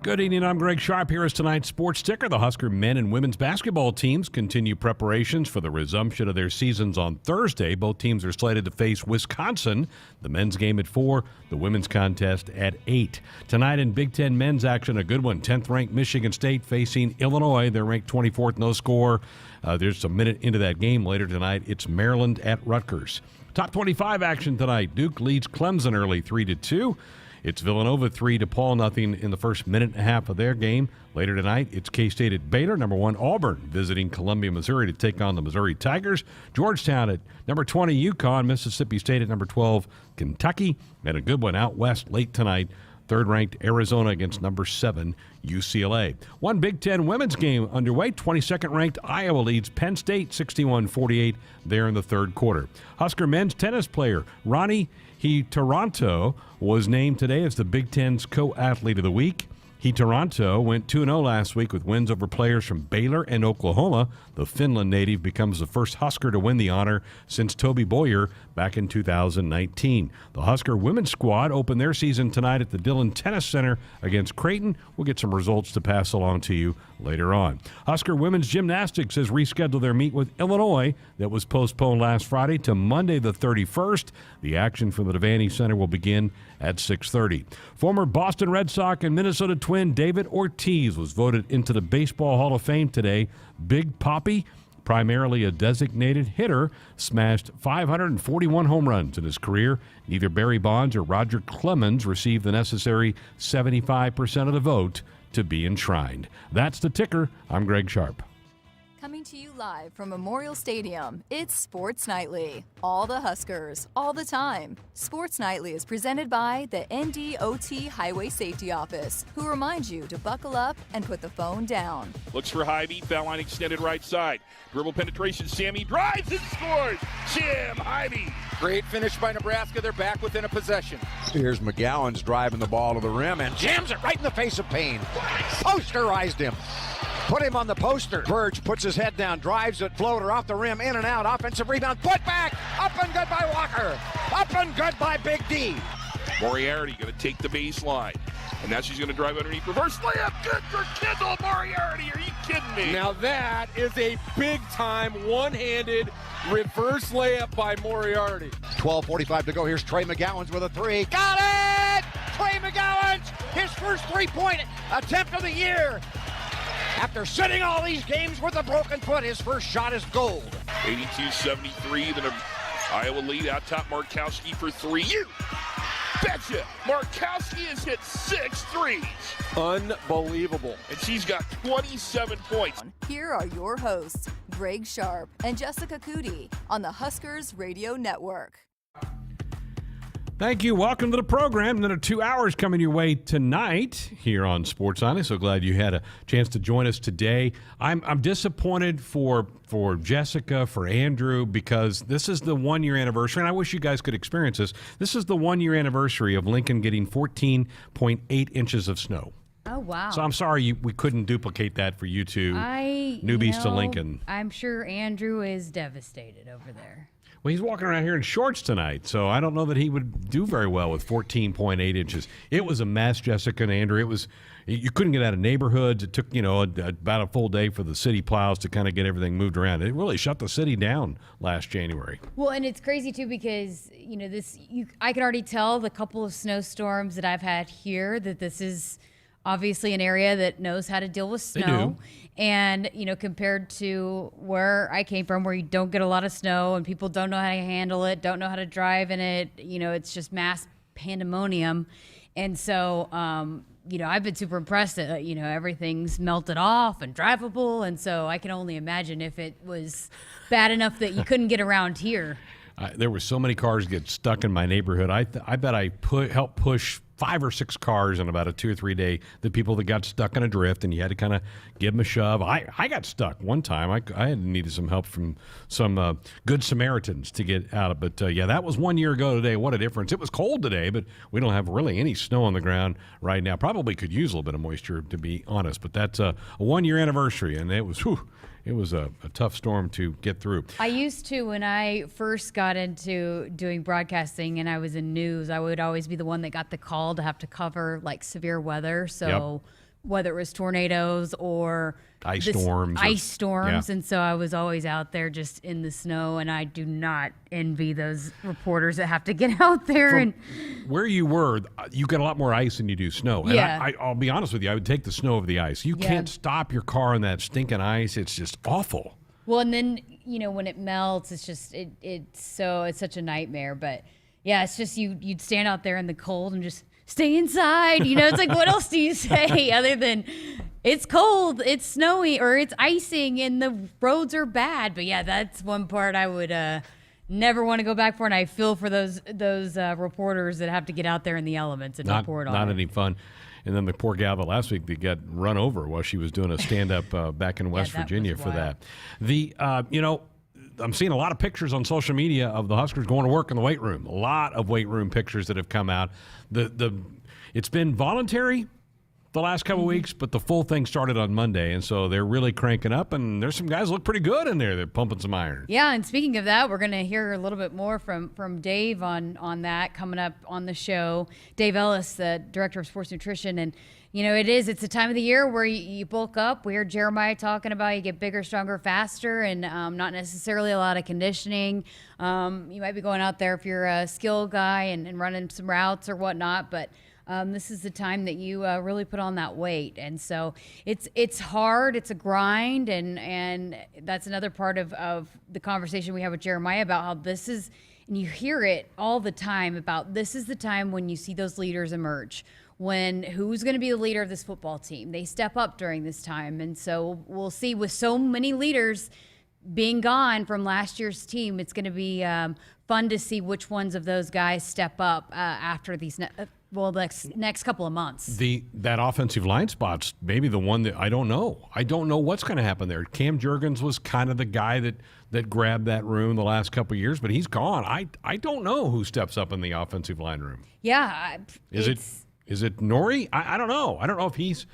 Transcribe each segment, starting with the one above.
Good evening, I'm Greg Sharpe. Here is tonight's Sports Ticker. The Husker men and women's basketball teams continue preparations for the resumption of their seasons on Thursday. Both teams are slated to face Wisconsin, the men's game at 4, the women's contest at 8. Tonight in Big Ten men's action, a good one. 10th-ranked Michigan State facing Illinois. They're ranked 24th, no score. There's a minute into that game. Later tonight, it's Maryland at Rutgers. Top 25 action tonight. Duke leads Clemson early 3-2. It's Villanova 3 to Paul, nothing in the first minute and a half of their game. Later tonight, it's K-State at Baylor. Number 1, Auburn visiting Columbia, Missouri to take on the Missouri Tigers. Georgetown at number 20, UConn. Mississippi State at number 12, Kentucky. And a good one out west late tonight. Third-ranked Arizona against number 7, UCLA. One Big Ten women's game underway. 22nd-ranked Iowa leads Penn State 61-48 there in the third quarter. Husker men's tennis player Ronnie Toronto was named today as the Big Ten's co-athlete of the week. Toronto went 2-0 last week with wins over players from Baylor and Oklahoma. The Finland native becomes the first Husker to win the honor since Toby Boyer back in 2019. The Husker women's squad opened their season tonight at the Dillon Tennis Center against Creighton. We'll get some results to pass along to you later on. Husker women's gymnastics has rescheduled their meet with Illinois that was postponed last Friday to Monday the 31st. The action from the Devaney Center will begin at 6:30. Former Boston Red Sox and Minnesota Twin David Ortiz was voted into the Baseball Hall of Fame today. Big Papi, primarily a designated hitter, smashed 541 home runs in his career. Neither Barry Bonds or Roger Clemens received the necessary 75% of the vote to be enshrined. That's the ticker. I'm Greg Sharpe. Coming to you live from Memorial Stadium, it's Sports Nightly. All the Huskers, all the time. Sports Nightly is presented by the NDOT Highway Safety Office, who reminds you to buckle up and put the phone down. Looks for Hyvee, foul line extended right side. Dribble penetration, Sammy drives and scores. Jim Hyvee. Great finish by Nebraska. They're back within a possession. Here's McGowan's driving the ball to the rim and jams it right in the face of Payne. Posterized him. Put him on the poster. Burge puts his head down, drives it, floater off the rim, in and out, offensive rebound, put back, up and good by Walker, up and good by Big D. Moriarty going to take the baseline, and now she's going to drive underneath, reverse layup, good for Kendall Moriarty, are you kidding me? Now that is a big-time one-handed reverse layup by Moriarty. 12:45 to go, here's Trey McGowan's with a three, got it! Trey McGowan's, his first three-point attempt of the year. After sitting all these games with a broken foot, his first shot is gold. 82-73, the Iowa lead out top. Markowski for three. You betcha! Markowski has hit 6 threes. Unbelievable. And she's got 27 points. Here are your hosts, Greg Sharpe and Jessica Coody on the Huskers Radio Network. Thank you. Welcome to the program. Another 2 hours coming your way tonight here on Sports Honest. So glad you had a chance to join us today. I'm disappointed for Jessica, for Andrew, because this is the 1-year anniversary, and I wish you guys could experience this. This is the 1-year anniversary of Lincoln getting 14.8 inches of snow. Oh, wow. So I'm sorry we couldn't duplicate that for you two newbies to Lincoln. I'm sure Andrew is devastated over there. Well, he's walking around here in shorts tonight, so I don't know that he would do very well with 14.8 inches. It was a mess, Jessica and Andrew. You couldn't get out of neighborhoods. It took, about a full day for the city plows to kind of get everything moved around. It really shut the city down last January. Well, and it's crazy, too, because, I can already tell the couple of snowstorms that I've had here that this is obviously an area that knows how to deal with snow. They do. And, compared to where I came from, where you don't get a lot of snow and people don't know how to handle it, don't know how to drive in it, it's just mass pandemonium. And so, I've been super impressed that, everything's melted off and drivable. And so I can only imagine if it was bad enough that you couldn't get around here. There were so many cars get stuck in my neighborhood. I bet I helped push 5 or 6 cars in about a 2 or 3 day. The people that got stuck in a drift, and you had to kind of give them a shove. I got stuck one time. I had needed some help from some good Samaritans to get out of it. But that was 1 year ago today. What a difference! It was cold today, but we don't have really any snow on the ground right now. Probably could use a little bit of moisture, to be honest. But that's a 1 year anniversary, and it was. It was a tough storm to get through. I used to, when I first got into doing broadcasting and I was in news, I would always be the one that got the call to have to cover like severe weather. So whether it was tornadoes or ice storms. Yeah. And so I was always out there just in the snow, and I do not envy those reporters that have to get out there. And where you were, you got a lot more ice than you do snow. And Yeah. I'll be honest with you, I would take the snow over the ice. You can't stop your car in that stinking ice. It's just awful. Well, and then, when it melts, it's just, it's such a nightmare. But yeah, it's just you'd stand out there in the cold and just stay inside. It's like, what else do you say other than it's cold, it's snowy, or it's icing and the roads are bad? But yeah, that's one part I would never want to go back for. And I feel for those reporters that have to get out there in the elements and report on it. Not any fun. And then the poor gal that last week that got run over while she was doing a stand-up back in West Virginia for that. I'm seeing a lot of pictures on social media of the Huskers going to work in the weight room. A lot of weight room pictures that have come out. It's been voluntary the last couple weeks, but the full thing started on Monday, and so they're really cranking up, and there's some guys that look pretty good in there. They're pumping some iron. Yeah, and speaking of that, we're going to hear a little bit more from Dave on that coming up on the show. Dave Ellis, the Director of Sports Nutrition, and it's a time of the year where you bulk up. We heard Jeremiah talking about you get bigger, stronger, faster, and not necessarily a lot of conditioning. You might be going out there if you're a skill guy and running some routes or whatnot, but this is the time that you really put on that weight. And so it's hard. It's a grind, and that's another part of the conversation we have with Jeremiah about how this is, and you hear it all the time about this is the time when you see those leaders emerge. When who's going to be the leader of this football team? They step up during this time. And so we'll see with so many leaders being gone from last year's team, it's going to be fun to see which ones of those guys step up after these next couple of months. That offensive line spot's maybe the one that I don't know. I don't know what's going to happen there. Cam Jurgens was kind of the guy that grabbed that room the last couple of years, but he's gone. I don't know who steps up in the offensive line room. Yeah. Is it Nori? I don't know. I don't know if he's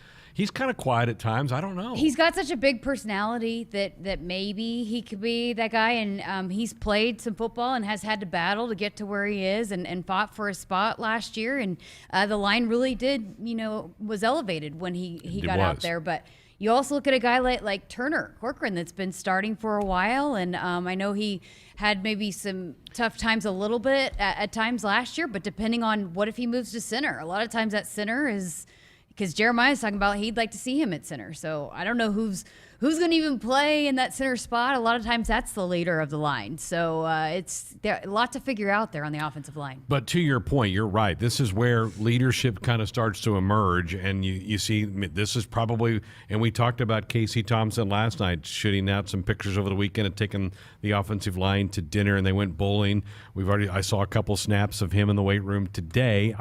kind of quiet at times. I don't know. He's got such a big personality that maybe he could be that guy. And he's played some football and has had to battle to get to where he is and fought for a spot last year. And the line really did, was elevated when he got out there. But you also look at a guy like Turner Corcoran that's been starting for a while. And I know he had maybe some tough times a little bit at times last year, but depending on what if he moves to center. A lot of times that center is because Jeremiah's talking about he'd like to see him at center. So I don't know who's going to even play in that center spot. A lot of times that's the leader of the line. So it's there, a lot to figure out there on the offensive line. But to your point, you're right. This is where leadership kind of starts to emerge. And you see this is probably, and we talked about Casey Thompson last night, shooting out some pictures over the weekend and taking the offensive line to dinner, and they went bowling. I saw a couple snaps of him in the weight room today.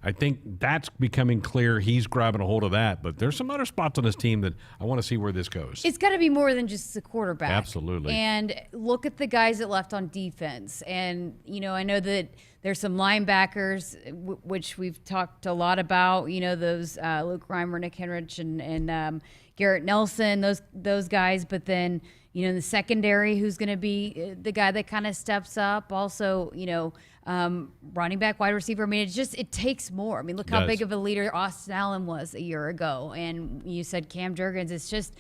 I think that's becoming clear. He's grabbing a hold of that. But there's some other spots on his team that I want to see where this goes. It's got to be more than just the quarterback. Absolutely. And look at the guys that left on defense. And, I know that there's some linebackers, which we've talked a lot about, those Luke Reimer, Nick Henrich, and Garrett Nelson, those guys. But then, in the secondary, who's going to be the guy that kind of steps up? Also, running back, wide receiver. I mean, it takes more. I mean, look how big of a leader Austin Allen was a year ago. And you said Cam Jurgens. It's just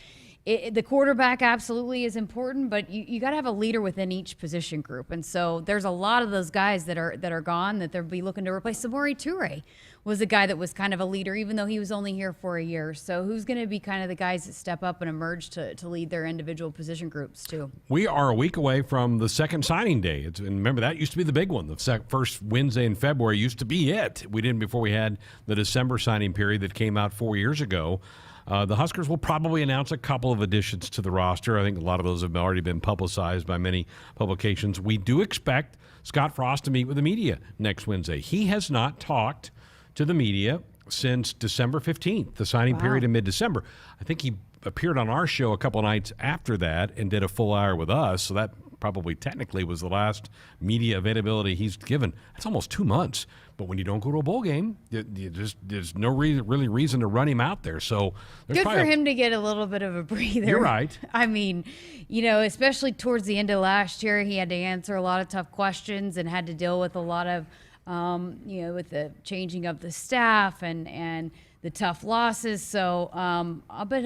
the quarterback absolutely is important, but you got to have a leader within each position group. And so there's a lot of those guys that are gone that they'll be looking to replace. Samori Toure was a guy that was kind of a leader, even though he was only here for a year. So who's going to be kind of the guys that step up and emerge to lead their individual position groups too? We are a week away from the second signing day. And remember, that used to be the big one. The first Wednesday in February used to be it. We didn't before we had the December signing period that came out 4 years ago. The Huskers will probably announce a couple of additions to the roster. I think a lot of those have already been publicized by many publications. We do expect Scott Frost to meet with the media next Wednesday. He has not talked to the media since December 15th, the signing period in mid-December. I think he appeared on our show a couple nights after that and did a full hour with us, so that probably technically was the last media availability he's given. That's almost 2 months. But when you don't go to a bowl game, there's no reason to run him out there. So good for him to get a little bit of a breather. You're right. I mean, especially towards the end of last year, he had to answer a lot of tough questions and had to deal with a lot of, with the changing of the staff and the tough losses. So I'll bet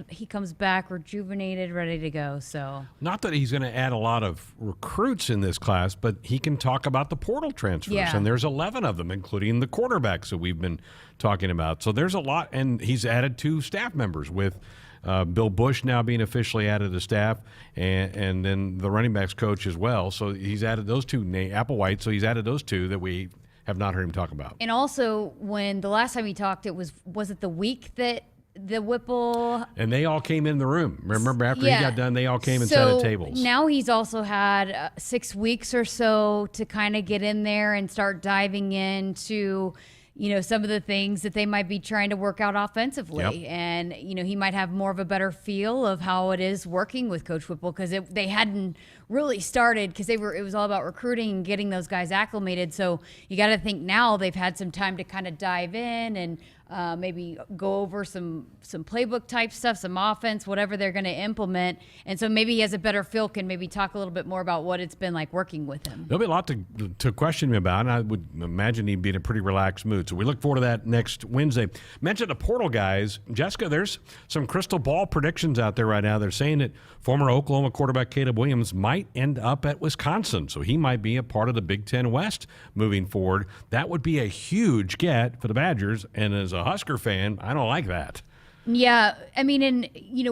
he comes back rejuvenated, ready to go. So not that he's going to add a lot of recruits in this class, but he can talk about the portal transfers. Yeah. And there's 11 of them, including the quarterbacks that we've been talking about. So there's a lot. And he's added 2 staff members with Bill Bush now being officially added to staff, and then the running backs coach as well. So he's added those 2, Applewhite. So he's added those 2 that we have not heard him talk about. And also, when the last time he talked, was it the week that the Whipple? And they all came in the room. Remember, after Yeah. he got done, they all came and sat at tables. Now he's also had 6 weeks or so to kind of get in there and start diving into, some of the things that they might be trying to work out offensively. Yep. And, he might have more of a better feel of how it is working with Coach Whipple, because they hadn't really started, because it was all about recruiting and getting those guys acclimated. So you got to think now they've had some time to kind of dive in and maybe go over some playbook type stuff, some offense, whatever they're going to implement. And so maybe he has a better feel, can maybe talk a little bit more about what it's been like working with him. There'll be a lot to question him about, and I would imagine he'd be in a pretty relaxed mood. So we look forward to that next Wednesday. Mentioned the portal guys. Jessica, there's some crystal ball predictions out there right now. They're saying that former Oklahoma quarterback Caleb Williams might end up at Wisconsin, so he might be a part of the Big Ten West moving forward. That would be a huge get for the Badgers, and as a Husker fan, I don't like that. Yeah, I mean, and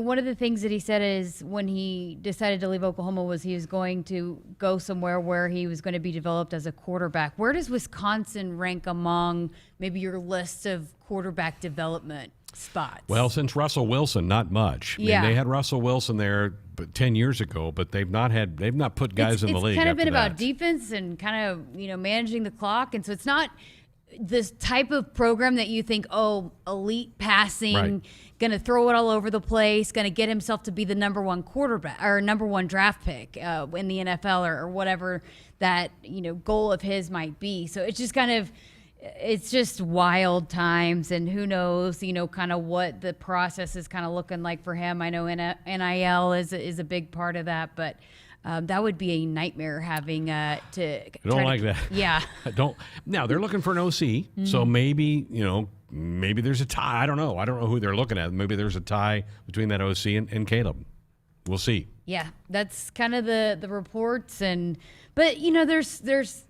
one of the things that he said is when he decided to leave Oklahoma was he was going to go somewhere where he was going to be developed as a quarterback. Where does Wisconsin rank among maybe your list of quarterback development spots? Well, since Russell Wilson, not much. I mean, they had Russell Wilson there 10 years ago, but they've not put guys in the league. It's kind of been after about that. defense and kind of managing the clock, and so it's not this type of program that you think, elite passing, Right. going to throw it all over the place, going to get himself to be the number 1 quarterback or number 1 draft pick in the NFL or whatever that goal of his might be. So it's just kind of, it's just wild times, and who knows, kind of what the process is kind of looking like for him. I know NIL is a big part of that, but that would be a nightmare having to. I don't like that. Yeah. I don't. Now they're looking for an OC, so maybe there's a tie. I don't know. I don't know who they're looking at. Maybe there's a tie between that OC and Caleb. We'll see. Yeah, that's kind of the reports, but there's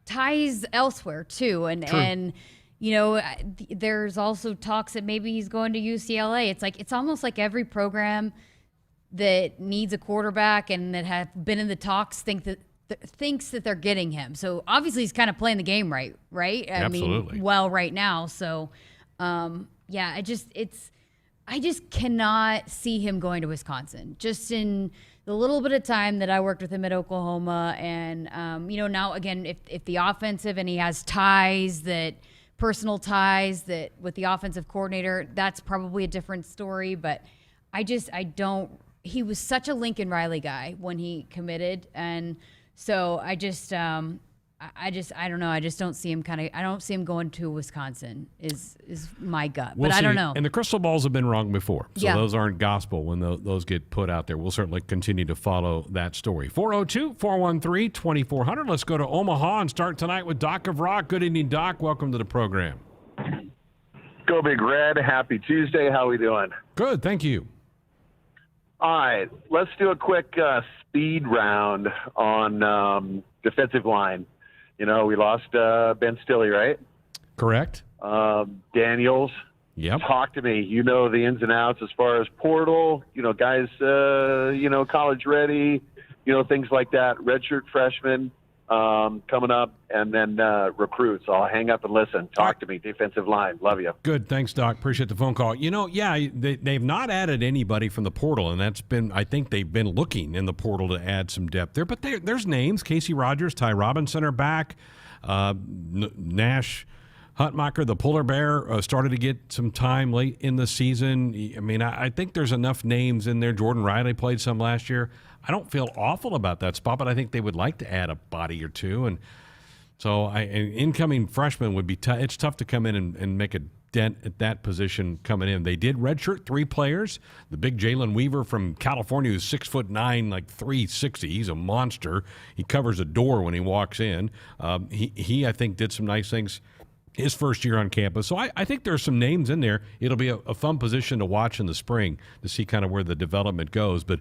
ties elsewhere too, and there's also talks that maybe he's going to UCLA. It's almost like every program that needs a quarterback and that have been in the talks thinks that they're getting him. So obviously he's kind of playing the game right? Absolutely. Right now. So I just cannot see him going to Wisconsin. Just in the little bit of time that I worked with him at Oklahoma, and now again, if the offensive and he has personal ties that with the offensive coordinator, that's probably a different story. But I don't. He was such a Lincoln Riley guy when he committed, and so I don't know. I just don't see him I don't see him going to Wisconsin is my gut, We'll but see. I don't know. And the crystal balls have been wrong before, so Yeah. those aren't gospel when those get put out there. We'll certainly continue to follow that story. 402-413-2400. Let's go to Omaha and start tonight with Doc of Rock. Good evening, Doc. Welcome to the program. Go Big Red. Happy Tuesday. How we doing? Good, thank you. All right, let's do a quick speed round on defensive line. We lost Ben Stilley, right? Correct. Daniels. Yep. Talk to me. You know the ins and outs as far as portal, guys, college ready, things like that. Redshirt freshmen coming up, and then recruits. I'll hang up and listen. Talk to me. Defensive line. Love you. Good. Thanks, Doc. Appreciate the phone call. They've not added anybody from the portal, and I think they've been looking in the portal to add some depth there. But there's names. Casey Rogers, Ty Robinson are back. Nash Hutmacher, the polar bear, started to get some time late in the season. I mean, I think there's enough names in there. Jordan Riley played some last year. I don't feel awful about that spot, but I think they would like to add a body or two. And so an incoming freshman would be it's tough to come in and make a dent at that position coming in. They did redshirt 3 players. The big Jalen Weaver from California, who's 6'9", like 360. He's a monster. He covers a door when he walks in. He I think, did some nice things his first year on campus. So I think there's some names in there. It'll be a fun position to watch in the spring to see kind of where the development goes. But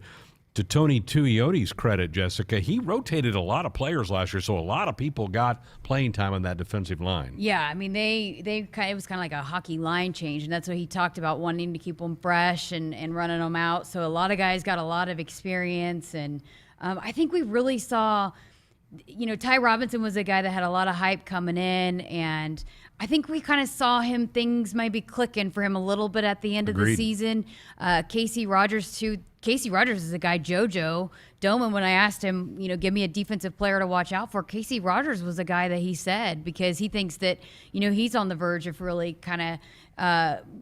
to Tony Tuiotti's credit, Jessica, he rotated a lot of players last year, so a lot of people got playing time on that defensive line. Yeah, I mean, it was kind of like a hockey line change, and that's what he talked about, wanting to keep them fresh and running them out. So a lot of guys got a lot of experience, and I think we really saw, Ty Robinson was a guy that had a lot of hype coming in, and I think we kind of saw things might be clicking for him a little bit at the end of the season. Casey Rogers, too. Casey Rogers is a guy, JoJo Doman, when I asked him, give me a defensive player to watch out for, Casey Rogers was a guy that he said, because he thinks that, he's on the verge of really kind of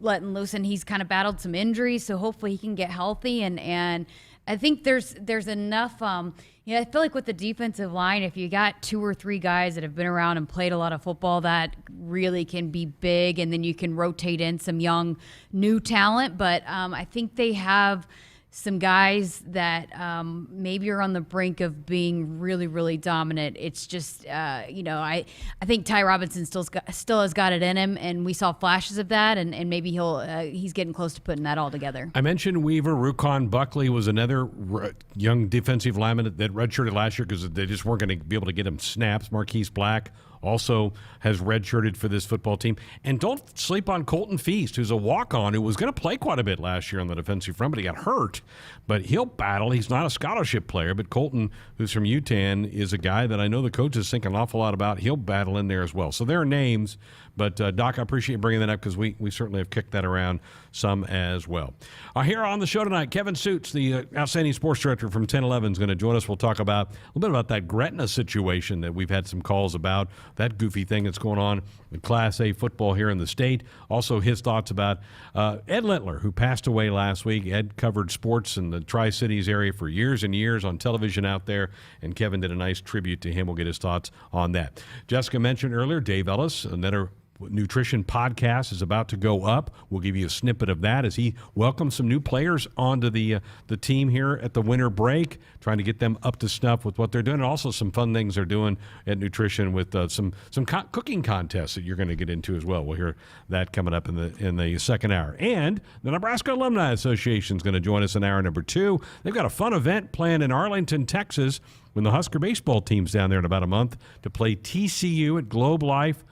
letting loose, and he's kind of battled some injuries, so hopefully he can get healthy. And I think there's enough, I feel like with the defensive line, if you got 2 or 3 guys that have been around and played a lot of football, that really can be big, and then you can rotate in some young, new talent. But I think they have some guys that maybe are on the brink of being really, really dominant. It's just, I think Ty Robinson still has got it in him, and we saw flashes of that, and maybe he's getting close to putting that all together. I mentioned Weaver. Rukon Buckley was another young defensive lineman that redshirted last year because they just weren't going to be able to get him snaps. Marquise Black also has redshirted for this football team. And don't sleep on Colton Feast, who's a walk-on who was going to play quite a bit last year on the defensive front, but he got hurt. But he'll battle. He's not a scholarship player, but Colton, who's from UTAN, is a guy that I know the coaches think an awful lot about. He'll battle in there as well. So there are names, but Doc, I appreciate bringing that up because we certainly have kicked that around some as well. Here on the show tonight, Kevin Suits, the outstanding sports director from 1011, is going to join us. We'll talk about a little bit about that Gretna situation that we've had some calls about, that goofy thing that's going on in Class A football here in the state. Also, his thoughts about Ed Littler, who passed away last week. Ed covered sports in the Tri-Cities area for years and years on television out there, and Kevin did a nice tribute to him. We'll get his thoughts on that. Jessica mentioned earlier, Dave Ellis, another nutrition podcast, is about to go up. We'll give you a snippet of that as he welcomes some new players onto the team here at the winter break, trying to get them up to snuff with what they're doing, and also some fun things they're doing at nutrition with some cooking contests that you're going to get into as well. We'll hear that coming up in the second hour. And the Nebraska Alumni Association is going to join us in hour number 2. They've got a fun event planned in Arlington, Texas, when the Husker baseball team's down there in about a month to play TCU at Globe Life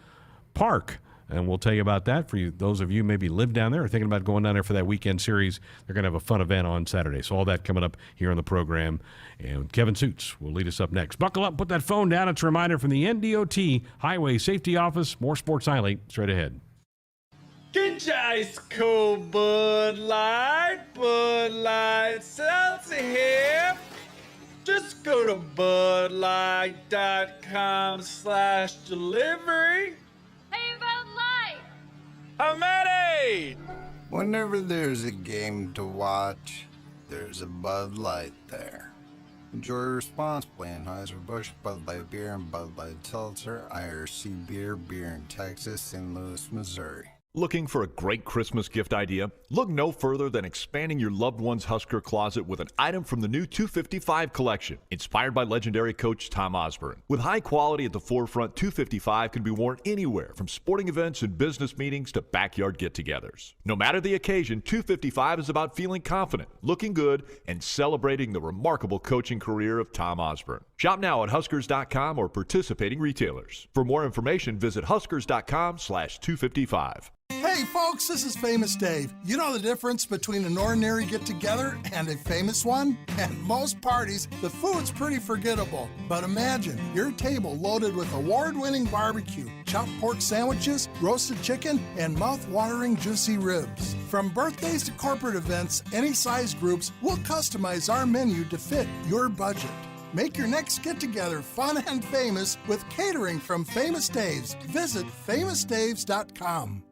Park. And we'll tell you about that for you. Those of you maybe live down there or thinking about going down there for that weekend series, they're going to have a fun event on Saturday. So all that coming up here on the program. And Kevin Suits will lead us up next. Buckle up, put that phone down. It's a reminder from the NDOT Highway Safety Office. More Sports Nightly straight ahead. Get your ice cold Bud Light seltzer here. Just go to budlight.com/delivery. Hey, Bud Light! I'm ready! Whenever there's a game to watch, there's a Bud Light there. Enjoy responsibly. Anheuser-Busch, Bud Light Beer, and Bud Light Seltzer, IRC Beer in Texas, St. Louis, Missouri. Looking for a great Christmas gift idea? Look no further than expanding your loved one's Husker closet with an item from the new 255 collection, inspired by legendary coach Tom Osborne. With high quality at the forefront, 255 can be worn anywhere from sporting events and business meetings to backyard get-togethers. No matter the occasion, 255 is about feeling confident, looking good, and celebrating the remarkable coaching career of Tom Osborne. Shop now at Huskers.com or participating retailers. For more information, visit Huskers.com/255. Hey folks, this is Famous Dave. You know the difference between an ordinary get-together and a famous one? At most parties, the food's pretty forgettable. But imagine your table loaded with award-winning barbecue, chopped pork sandwiches, roasted chicken, and mouth-watering juicy ribs. From birthdays to corporate events, any size groups, we'll customize our menu to fit your budget. Make your next get-together fun and famous with catering from Famous Dave's. Visit famousdaves.com.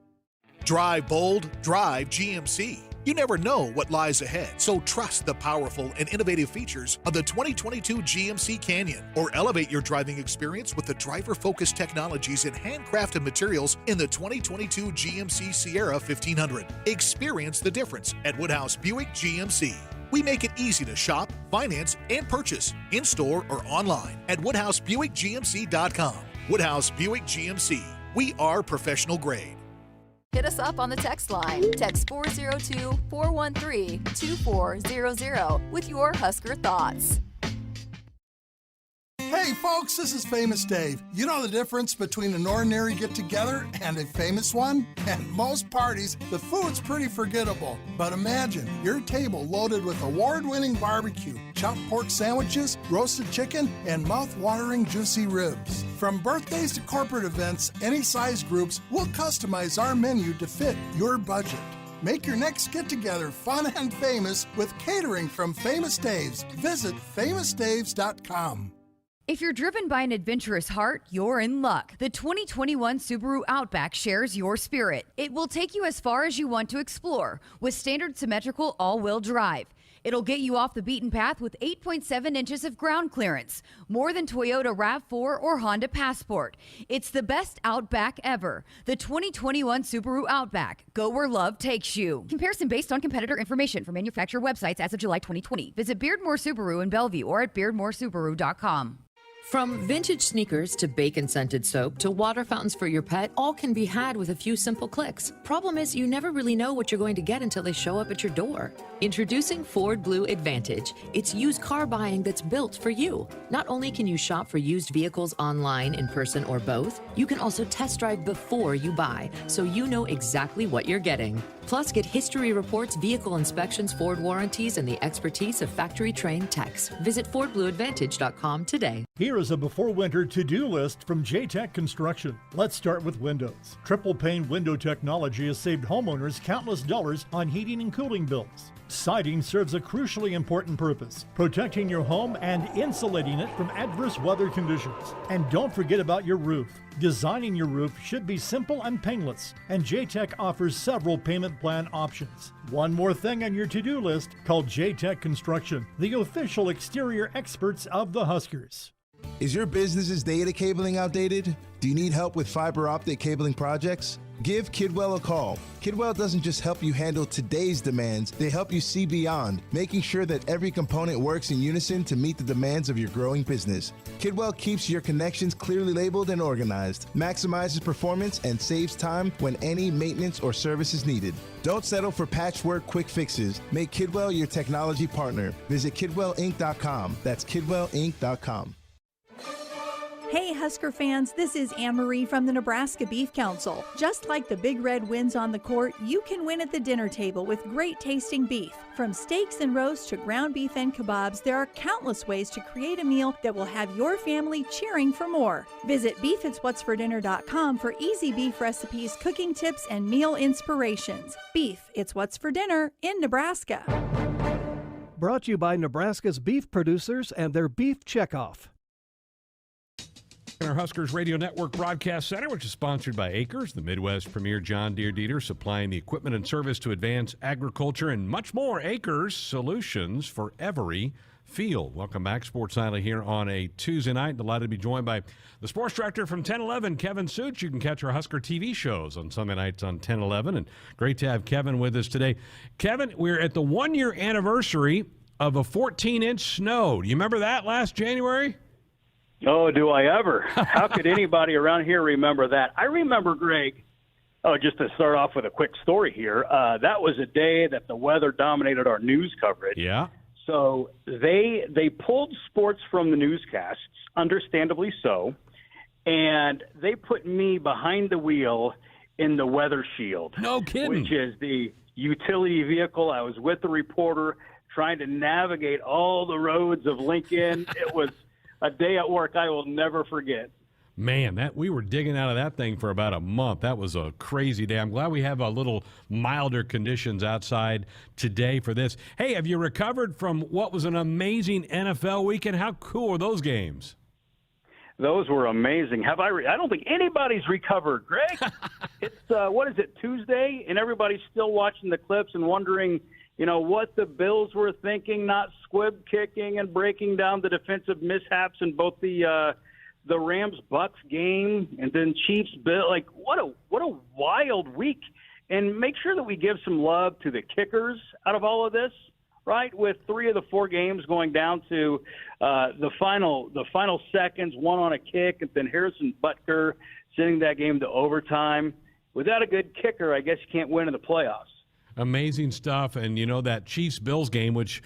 Drive bold, drive GMC. You never know what lies ahead, so trust the powerful and innovative features of the 2022 GMC Canyon, or elevate your driving experience with the driver-focused technologies and handcrafted materials in the 2022 GMC Sierra 1500. Experience the difference at Woodhouse Buick GMC. We make it easy to shop, finance, and purchase in-store or online at WoodhouseBuickGMC.com. Woodhouse Buick GMC. We are professional grade. Hit us up on the text line. Text 402-413-2400 with your Husker thoughts. Hey folks, this is Famous Dave. You know the difference between an ordinary get-together and a famous one? At most parties, the food's pretty forgettable. But imagine your table loaded with award-winning barbecue, chopped pork sandwiches, roasted chicken, and mouth-watering juicy ribs. From birthdays to corporate events, any size groups, we'll customize our menu to fit your budget. Make your next get-together fun and famous with catering from Famous Dave's. Visit famousdaves.com. If you're driven by an adventurous heart, you're in luck. The 2021 Subaru Outback shares your spirit. It will take you as far as you want to explore with standard symmetrical all-wheel drive. It'll get you off the beaten path with 8.7 inches of ground clearance, more than Toyota RAV4 or Honda Passport. It's the best Outback ever. The 2021 Subaru Outback. Go where love takes you. Comparison based on competitor information from manufacturer websites as of July 2020. Visit Beardmore Subaru in Bellevue or at beardmoresubaru.com. From vintage sneakers to bacon-scented soap to water fountains for your pet, all can be had with a few simple clicks. Problem is, you never really know what you're going to get until they show up at your door. Introducing Ford Blue Advantage. It's used car buying that's built for you. Not only can you shop for used vehicles online, in person, or both, you can also test drive before you buy, so you know exactly what you're getting. Plus, get history reports, vehicle inspections, Ford warranties, and the expertise of factory-trained techs. Visit FordBlueAdvantage.com today. Here is a before-winter to-do list from J-Tech Construction. Let's start with windows. Triple-pane window technology has saved homeowners countless dollars on heating and cooling bills. Siding serves a crucially important purpose, protecting your home and insulating it from adverse weather conditions. And don't forget about your roof. Designing your roof should be simple and painless, and J-Tech offers several payment plan options. One more thing on your to-do list, called J-Tech Construction, the official exterior experts of the Huskers. Is your business's data cabling outdated? Do you need help with fiber optic cabling projects? Give Kidwell a call. Kidwell doesn't just help you handle today's demands, they help you see beyond, making sure that every component works in unison to meet the demands of your growing business. Kidwell keeps your connections clearly labeled and organized, maximizes performance, and saves time when any maintenance or service is needed. Don't settle for patchwork quick fixes. Make Kidwell your technology partner. Visit KidwellInc.com. That's KidwellInc.com. Hey Husker fans, this is Anne-Marie from the Nebraska Beef Council. Just like the Big Red wins on the court, you can win at the dinner table with great tasting beef. From steaks and roasts to ground beef and kebabs, there are countless ways to create a meal that will have your family cheering for more. Visit beefitswhatsfordinner.com for easy beef recipes, cooking tips, and meal inspirations. Beef, it's what's for dinner in Nebraska. Brought to you by Nebraska's beef producers and their beef checkoff. Our Huskers Radio Network Broadcast Center, which is sponsored by Acres, the Midwest premier John Deere dealer, supplying the equipment and service to advance agriculture and much more. Acres, solutions for every field. Welcome back, Sports Nightly here on a Tuesday night. Delighted to be joined by the sports director from 1011, Kevin Such. You can catch our Husker TV shows on Sunday nights on 1011, and great to have Kevin with us today. Kevin, we're at the one-year anniversary of a 14-inch snow. Do you remember that last January? Oh, do I ever? How could anybody around here remember that? I remember, Greg, just to start off with a quick story here, that was a day that the weather dominated our news coverage. Yeah. So they pulled sports from the newscasts, understandably so, and they put me behind the wheel in the weather shield. No kidding. Which is the utility vehicle. I was with the reporter trying to navigate all the roads of Lincoln. It was a day at work I will never forget. Man, we were digging out of that thing for about a month. That was a crazy day. I'm glad we have a little milder conditions outside today for this. Hey, have you recovered from what was an amazing NFL weekend? How cool are those games? Those were amazing. I don't think anybody's recovered, Greg. It's, what is it, Tuesday? And everybody's still watching the clips and wondering, what the Bills were thinking, not squib kicking and breaking down the defensive mishaps in both the Rams-Bucks game and then Chiefs-Bill. Like, what a wild week. And make sure that we give some love to the kickers out of all of this, right? With 3 of the 4 games going down to the final seconds, one on a kick, and then Harrison Butker sending that game to overtime. Without a good kicker, I guess you can't win in the playoffs. Amazing stuff. And, you know, that Chiefs-Bills game, which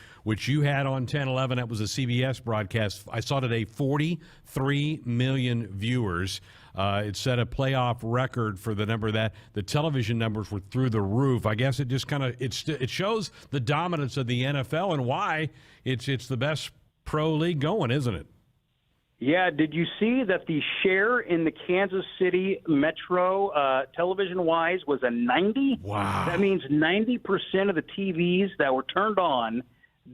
you had on 10-11, that was a CBS broadcast. I saw today 43 million viewers. It set a playoff record for the number that the television numbers were through the roof. I guess it just kind of it shows the dominance of the NFL and why it's the best pro league going, isn't it? Yeah, did you see that the share in the Kansas City metro, television-wise, was a 90? Wow. That means 90% of the TVs that were turned on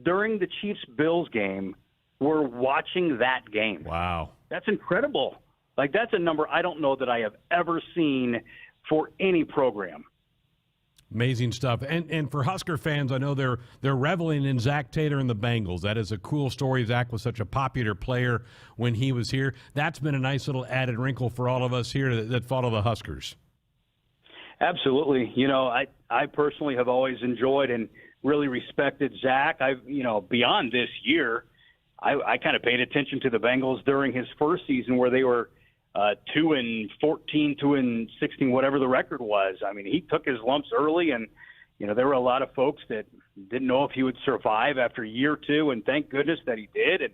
during the Chiefs-Bills game were watching that game. Wow. That's incredible. Like, that's a number I don't know that I have ever seen for any program. Amazing stuff. And for Husker fans, I know they're reveling in Zach Taylor and the Bengals. That is a cool story. Zach was such a popular player when he was here. That's been a nice little added wrinkle for all of us here that follow the Huskers. Absolutely. You know, I personally have always enjoyed and really respected Zach. Beyond this year, I kind of paid attention to the Bengals during his first season where they were 2-14, 2-16, whatever the record was. I mean, he took his lumps early, and there were a lot of folks that didn't know if he would survive after year two, and thank goodness that he did. And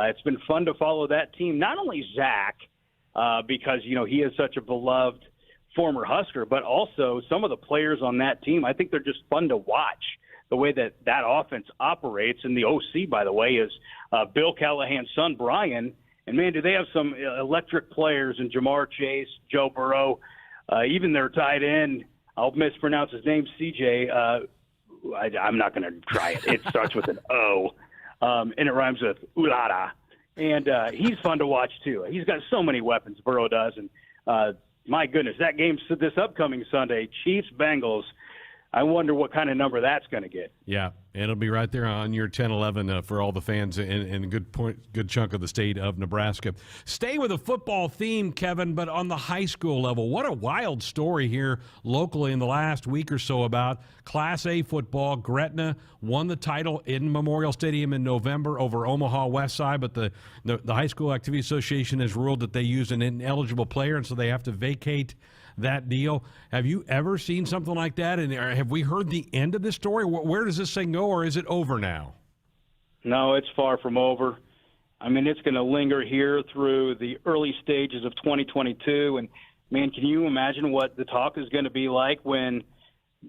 it's been fun to follow that team. Not only Zach, because he is such a beloved former Husker, but also some of the players on that team. I think they're just fun to watch. The way that offense operates, and the OC, by the way, is Bill Callahan's son, Brian. And, man, do they have some electric players in Jamar Chase, Joe Burrow, even their tight end. I'll mispronounce his name, CJ. I'm not going to try it. It starts with an O, and it rhymes with Ulada. And he's fun to watch, too. He's got so many weapons, Burrow does. And, my goodness, that game this upcoming Sunday, Chiefs-Bengals, I wonder what kind of number that's going to get. Yeah, and it'll be right there on your 10-11 for all the fans in a good chunk of the state of Nebraska. Stay with a football theme, Kevin, but on the high school level. What a wild story here locally in the last week or so about Class A football. Gretna won the title in Memorial Stadium in November over Omaha West Side, but the High School Activity Association has ruled that they used an ineligible player, and so they have to vacate that deal. Have you ever seen something like that? And have we heard the end of this story? Where does this thing go, or is it over now? No, it's far from over. I mean, it's going to linger here through the early stages of 2022. And, man, can you imagine what the talk is going to be like when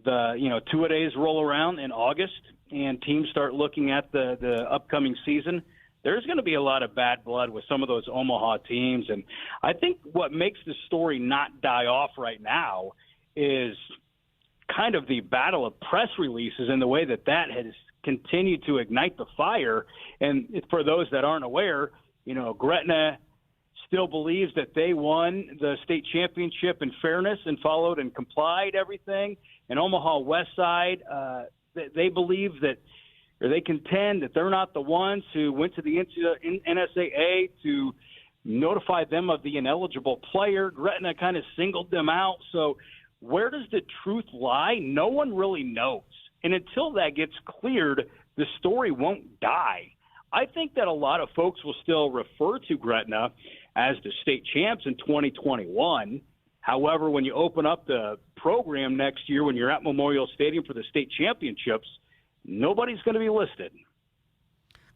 the, two-a-days roll around in August and teams start looking at the upcoming season? There's going to be a lot of bad blood with some of those Omaha teams. And I think what makes the story not die off right now is kind of the battle of press releases and the way that has continued to ignite the fire. And for those that aren't aware, Gretna still believes that they won the state championship in fairness and followed and complied everything. And Omaha West Side, they believe that, or they contend that they're not the ones who went to the NSAA to notify them of the ineligible player. Gretna kind of singled them out. So where does the truth lie? No one really knows. And until that gets cleared, the story won't die. I think that a lot of folks will still refer to Gretna as the state champs in 2021. However, when you open up the program next year, when you're at Memorial Stadium for the state championships, nobody's going to be listed.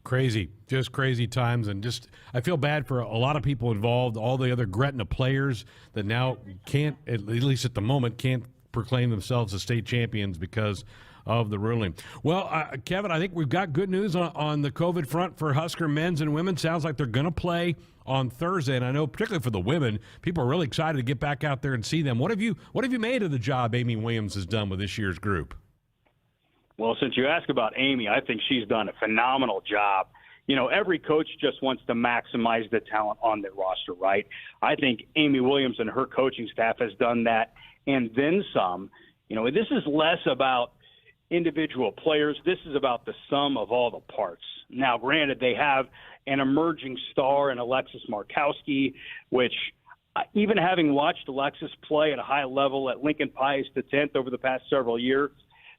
Crazy, just crazy times. And just, I feel bad for a lot of people involved, all the other Gretna players that now can't, at least at the moment, can't proclaim themselves as state champions because of the ruling. Well, Kevin, I think we've got good news on the COVID front for Husker men's and women. Sounds like they're going to play on Thursday. And I know particularly for the women, people are really excited to get back out there and see them. What have you made of the job Amy Williams has done with this year's group? Well, since you ask about Amy, I think she's done a phenomenal job. Every coach just wants to maximize the talent on their roster, right? I think Amy Williams and her coaching staff has done that and then some. This is less about individual players. This is about the sum of all the parts. Now, granted, they have an emerging star in Alexis Markowski, which even having watched Alexis play at a high level at Lincoln Pius X over the past several years,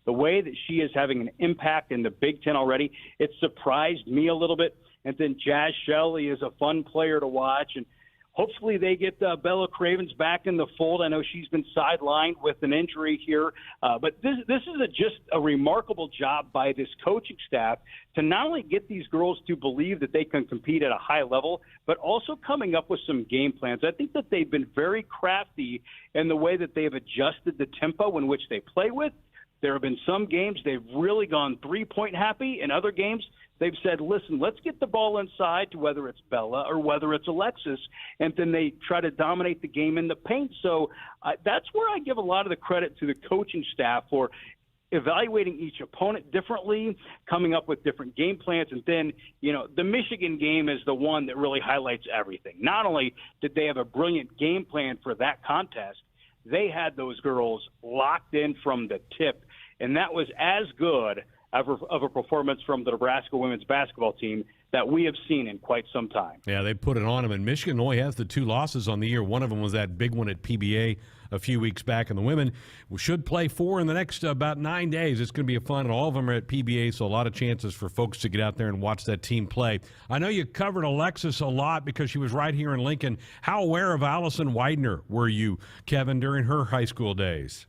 the way that she is having an impact in the Big Ten already, it surprised me a little bit. And then Jazz Shelley is a fun player to watch. And Hopefully they get Bella Cravens back in the fold. I know she's been sidelined with an injury here. But this is just a remarkable job by this coaching staff to not only get these girls to believe that they can compete at a high level, but also coming up with some game plans. I think that they've been very crafty in the way that they've adjusted the tempo in which they play with. There have been some games they've really gone three-point happy. In other games, they've said, listen, let's get the ball inside to whether it's Bella or whether it's Alexis, and then they try to dominate the game in the paint. So that's where I give a lot of the credit to the coaching staff for evaluating each opponent differently, coming up with different game plans. And then, the Michigan game is the one that really highlights everything. Not only did they have a brilliant game plan for that contest, they had those girls locked in from the tip, and that was as good of a performance from the Nebraska women's basketball team that we have seen in quite some time. Yeah, they put it on them, and Michigan only has the 2 losses on the year. One of them was that big one at PBA a few weeks back, and the women should play 4 in the next about 9 days. It's going to be fun, and all of them are at PBA, so a lot of chances for folks to get out there and watch that team play. I know you covered Alexis a lot because she was right here in Lincoln. How aware of Allison Widener were you, Kevin, during her high school days?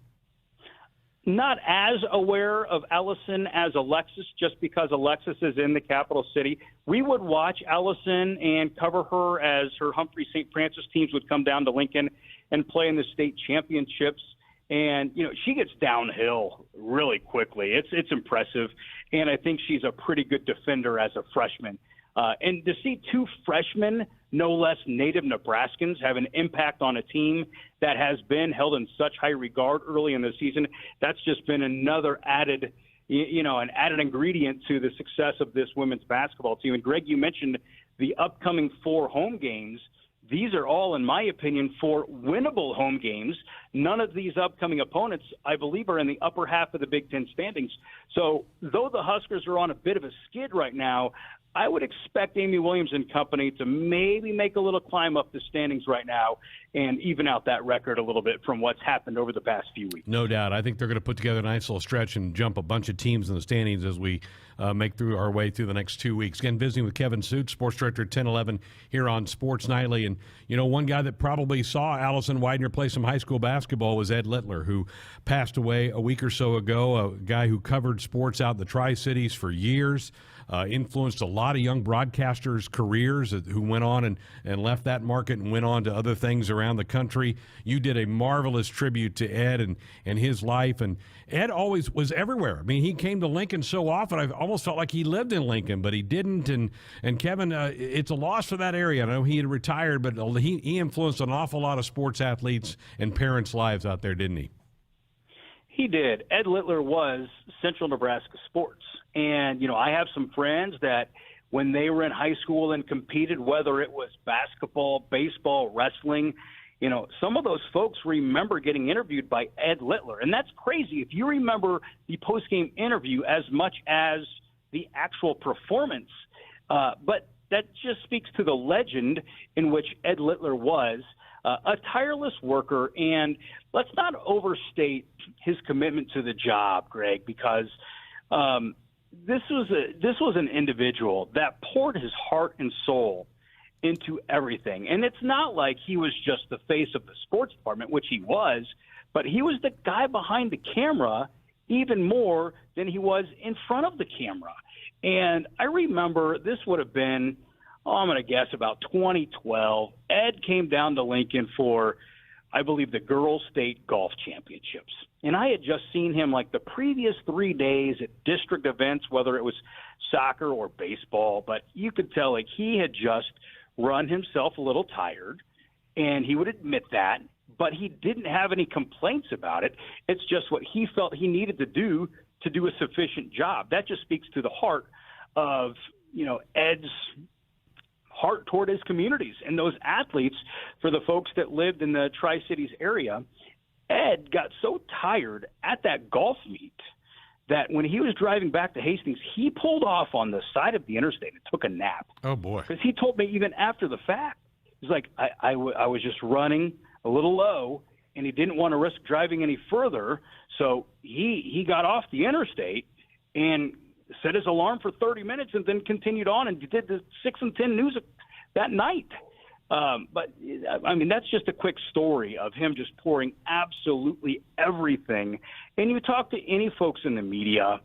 Not as aware of Allison as Alexis, just because Alexis is in the capital city. We would watch Allison and cover her as her Humphrey St. Francis teams would come down to Lincoln and play in the state championships. And, she gets downhill really quickly. It's impressive. And I think she's a pretty good defender as a freshman. And to see 2 freshmen, no less native Nebraskans, have an impact on a team that has been held in such high regard early in the season, that's just been another added ingredient to the success of this women's basketball team. And Greg, you mentioned the upcoming 4 home games. These are all, in my opinion, 4 winnable home games. None of these upcoming opponents, I believe, are in the upper half of the Big Ten standings. So though the Huskers are on a bit of a skid right now, I would expect Amy Williams and company to maybe make a little climb up the standings right now and even out that record a little bit from what's happened over the past few weeks. No doubt. I think they're going to put together a nice little stretch and jump a bunch of teams in the standings as we make through our way through the next 2 weeks. Again, visiting with Kevin Suits, sports director at 1011 here on Sports Nightly. And, one guy that probably saw Allison Widener play some high school basketball was Ed Littler, who passed away a week or so ago, a guy who covered sports out in the Tri-Cities for years. Influenced a lot of young broadcasters' careers who went on and left that market and went on to other things around the country. You did a marvelous tribute to Ed and his life. And Ed always was everywhere. I mean, he came to Lincoln so often, I almost felt like he lived in Lincoln, but he didn't. And Kevin, it's a loss for that area. I know he had retired, but he influenced an awful lot of sports athletes and parents' lives out there, didn't he? He did. Ed Littler was Central Nebraska sports. And, I have some friends that when they were in high school and competed, whether it was basketball, baseball, wrestling, some of those folks remember getting interviewed by Ed Littler. And that's crazy if you remember the postgame interview as much as the actual performance. But that just speaks to the legend in which Ed Littler was. A tireless worker, and let's not overstate his commitment to the job, Greg, because this was an individual that poured his heart and soul into everything. And it's not like he was just the face of the sports department, which he was, but he was the guy behind the camera even more than he was in front of the camera. And I remember this would have been, I'm going to guess about 2012. Ed came down to Lincoln for, I believe, the Girls State Golf Championships. And I had just seen him like the previous 3 days at district events, whether it was soccer or baseball. But you could tell like he had just run himself a little tired, and he would admit that. But he didn't have any complaints about it. It's just what he felt he needed to do a sufficient job. That just speaks to the heart of, Ed's heart toward his communities and those athletes. For the folks that lived in the Tri-Cities area, Ed got so tired at that golf meet that when he was driving back to Hastings, he pulled off on the side of the interstate and took a nap. Oh, boy. Because he told me even after the fact, he's like, I was just running a little low, and he didn't want to risk driving any further, so he got off the interstate and set his alarm for 30 minutes and then continued on and did the 6 and 10 news that night. But, I mean, that's just a quick story of him just pouring absolutely everything. And you talk to any folks in the media,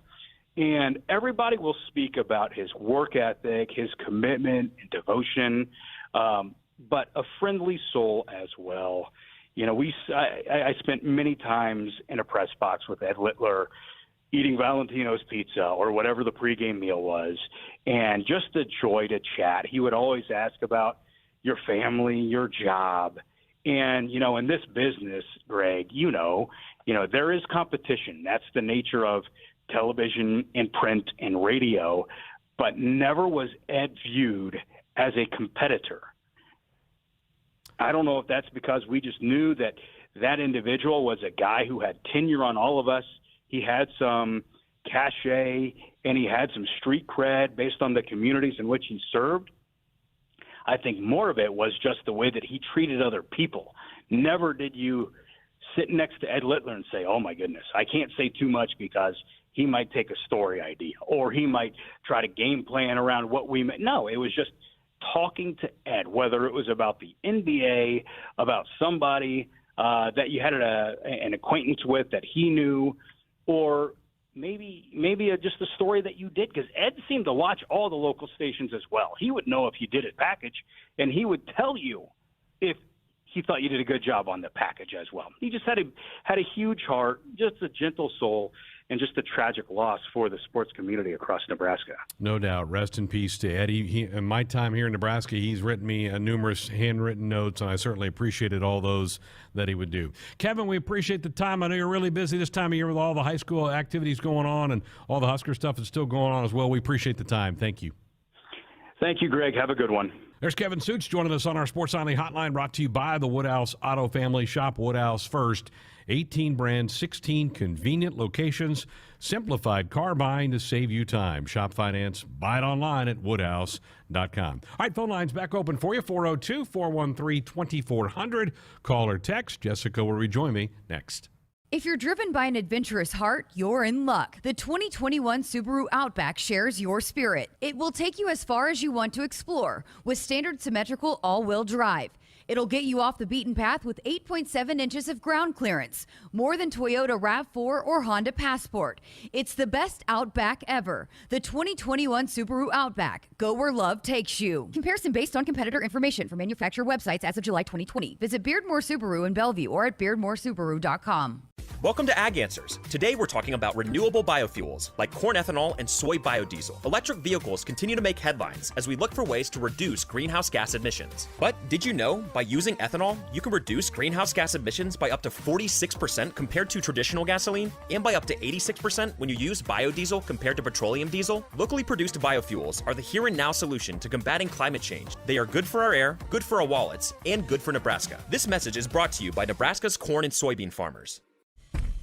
and everybody will speak about his work ethic, his commitment and devotion, but a friendly soul as well. You know, I spent many times in a press box with Ed Littler eating Valentino's pizza or whatever the pregame meal was, and just the joy to chat. He would always ask about your family, your job. And, you know, in this business, Greg, you know, there is competition. That's the nature of television and print and radio, but never was Ed viewed as a competitor. I don't know if that's because we just knew that that individual was a guy who had tenure on all of us. He had some cachet, and he had some street cred based on the communities in which he served. I think more of it was just the way that he treated other people. Never did you sit next to Ed Littler and say, oh, my goodness, I can't say too much because he might take a story idea or he might try to game plan around what we meant. No, it was just talking to Ed, whether it was about the NBA, about somebody that you had an acquaintance with that he knew, or maybe just a story that you did, because Ed seemed to watch all the local stations as well. He would know if you did it package, and he would tell you if he thought you did a good job on the package as well. He just had a huge heart, just a gentle soul, and just a tragic loss for the sports community across Nebraska. No doubt. Rest in peace to Eddie. In my time here in Nebraska, he's written me numerous handwritten notes, and I certainly appreciated all those that he would do. Kevin, we appreciate the time. I know you're really busy this time of year with all the high school activities going on and all the Husker stuff is still going on as well. We appreciate the time. Thank you. Thank you, Greg. Have a good one. There's Kevin Suits joining us on our Sports Nightly Hotline, brought to you by the Woodhouse Auto Family. Shop Woodhouse first. 18 brands, 16 convenient locations, simplified car buying to save you time. Shop finance, buy it online at woodhouse.com. All right, phone lines back open for you, 402-413-2400. Call or text. Jessica will rejoin me next. If you're driven by an adventurous heart, you're in luck. The 2021 Subaru Outback shares your spirit. It will take you as far as you want to explore with standard symmetrical all-wheel drive. It'll get you off the beaten path with 8.7 inches of ground clearance, more than Toyota RAV4 or Honda Passport. It's the best Outback ever. The 2021 Subaru Outback. Go where love takes you. Comparison based on competitor information from manufacturer websites as of July 2020. Visit Beardmore Subaru in Bellevue or at beardmoresubaru.com. Welcome to Ag Answers. Today we're talking about renewable biofuels like corn ethanol and soy biodiesel. Electric vehicles continue to make headlines as we look for ways to reduce greenhouse gas emissions. But did you know by using ethanol, you can reduce greenhouse gas emissions by up to 46% compared to traditional gasoline, and by up to 86% when you use biodiesel compared to petroleum diesel? Locally produced biofuels are the here and now solution to combating climate change. They are good for our air, good for our wallets, and good for Nebraska. This message is brought to you by Nebraska's corn and soybean farmers.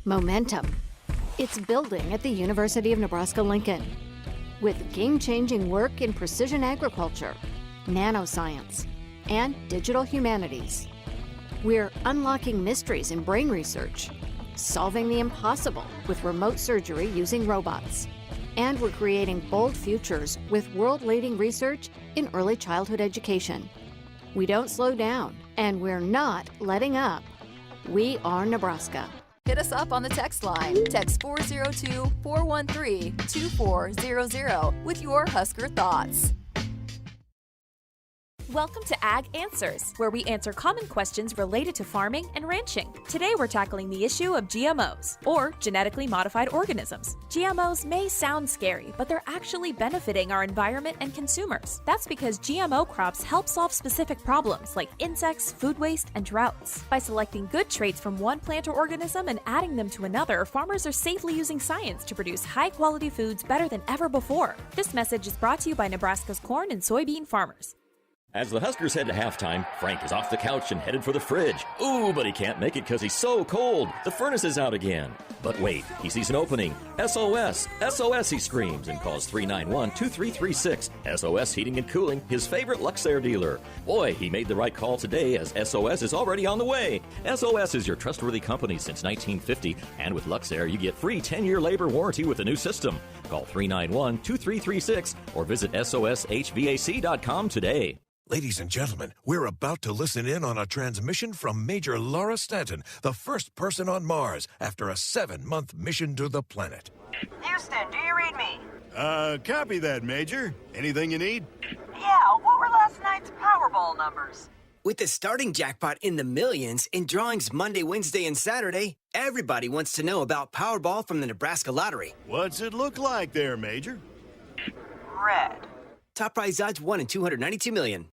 Momentum. It's building at the University of Nebraska-Lincoln with game-changing work in precision agriculture, nanoscience, and digital humanities. We're unlocking mysteries in brain research, solving the impossible with remote surgery using robots, and we're creating bold futures with world-leading research in early childhood education. We don't slow down, and we're not letting up. We are Nebraska. Hit us up on the text line. Text 402-413-2400 with your Husker thoughts. Welcome to Ag Answers, where we answer common questions related to farming and ranching. Today we're tackling the issue of GMOs, or genetically modified organisms. GMOs may sound scary, but they're actually benefiting our environment and consumers. That's because GMO crops help solve specific problems like insects, food waste, and droughts. By selecting good traits from one plant or organism and adding them to another, farmers are safely using science to produce high-quality foods better than ever before. This message is brought to you by Nebraska's corn and soybean farmers. As the Huskers head to halftime, Frank is off the couch and headed for the fridge. Ooh, but he can't make it because he's so cold. The furnace is out again. But wait, he sees an opening. SOS! SOS, he screams and calls 391-2336. SOS Heating and Cooling, his favorite Luxair dealer. Boy, he made the right call today as SOS is already on the way. SOS is your trustworthy company since 1950. And with Luxair, you get free 10-year labor warranty with a new system. Call 391-2336 or visit soshvac.com today. Ladies and gentlemen, we're about to listen in on a transmission from Major Laura Stanton, the first person on Mars after a 7-month mission to the planet. Houston, do you read me? Copy that, Major. Anything you need? Yeah, what were last night's Powerball numbers? With the starting jackpot in the millions and drawings Monday, Wednesday, and Saturday, everybody wants to know about Powerball from the Nebraska Lottery. What's it look like there, Major? Red. Top prize odds 1 in 292 million.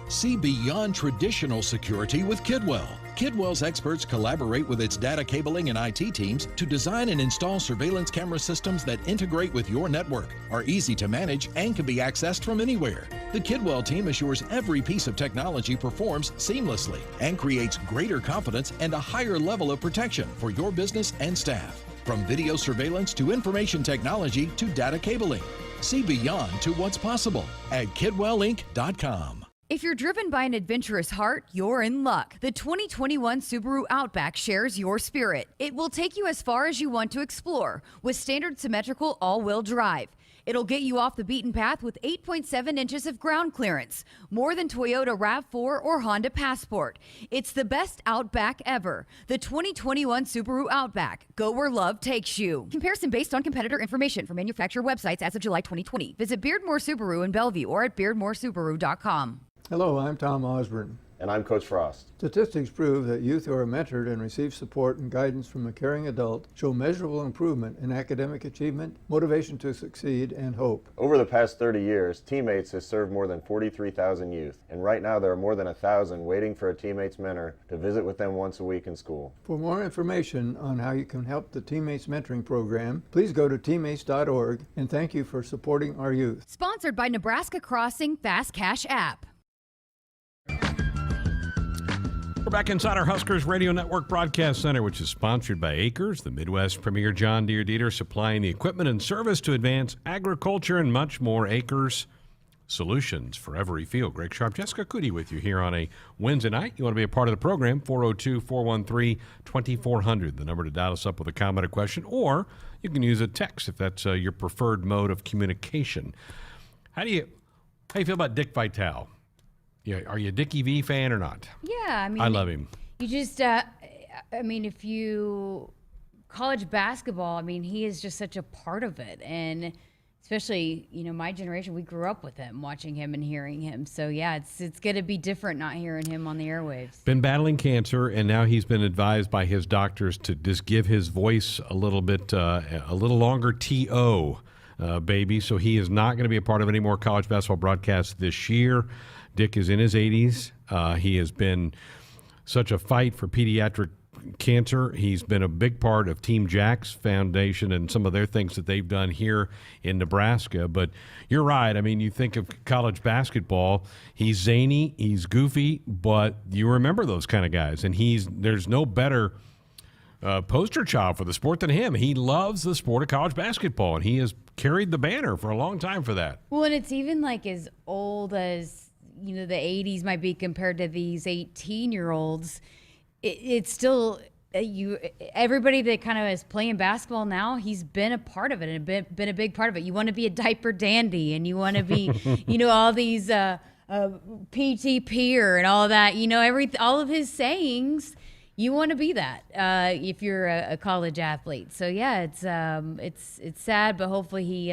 See beyond traditional security with Kidwell. Kidwell's experts collaborate with its data cabling and IT teams to design and install surveillance camera systems that integrate with your network, are easy to manage, and can be accessed from anywhere. The Kidwell team assures every piece of technology performs seamlessly and creates greater confidence and a higher level of protection for your business and staff. From video surveillance to information technology to data cabling. See beyond to what's possible at KidwellInc.com. If you're driven by an adventurous heart, you're in luck. The 2021 Subaru Outback shares your spirit. It will take you as far as you want to explore with standard symmetrical all-wheel drive. It'll get you off the beaten path with 8.7 inches of ground clearance, more than Toyota RAV4 or Honda Passport. It's the best Outback ever. The 2021 Subaru Outback. Go where love takes you. Comparison based on competitor information from manufacturer websites as of July 2020. Visit Beardmore Subaru in Bellevue or at beardmoresubaru.com. Hello, I'm Tom Osborne. And I'm Coach Frost. Statistics prove that youth who are mentored and receive support and guidance from a caring adult show measurable improvement in academic achievement, motivation to succeed, and hope. Over the past 30 years, Teammates has served more than 43,000 youth, and right now there are more than 1,000 waiting for a Teammates mentor to visit with them once a week in school. For more information on how you can help the Teammates Mentoring Program, please go to teammates.org, and thank you for supporting our youth. Sponsored by Nebraska Crossing Fast Cash app. We're back inside our Huskers Radio Network Broadcast Center, which is sponsored by Acres, the Midwest premier John Deere dealer supplying the equipment and service to advance agriculture and much more. Acres, solutions for every field. Greg Sharpe, Jessica Coody with you here on a Wednesday night. You want to be a part of the program, 402-413-2400, the number to dial us up with a comment or question, or you can use a text if that's your preferred mode of communication. How do you feel about Dick Vitale? Yeah, are you a Dickie V fan or not? Yeah, I love him. You just, if you college basketball, he is just such a part of it, and especially my generation, we grew up with him, watching him and hearing him. So yeah, it's going to be different not hearing him on the airwaves. Been battling cancer, and now he's been advised by his doctors to just give his voice a little bit, a little longer TO, baby. So he is not going to be a part of any more college basketball broadcasts this year. Dick is in his 80s. He has been such a fight for pediatric cancer. He's been a big part of Team Jack's Foundation and some of their things that they've done here in Nebraska. But you're right. You think of college basketball, he's zany, he's goofy, but you remember those kind of guys. And there's no better poster child for the sport than him. He loves the sport of college basketball, and he has carried the banner for a long time for that. Well, and it's even like as old as the 80s might be compared to these 18-year-olds. It's still everybody that kind of is playing basketball now, he's been a part of it and been a big part of it. You want to be a diaper dandy, and you want to be all these PT peer and all that, all of his sayings. You want to be that if you're a college athlete. So yeah, it's sad, but hopefully he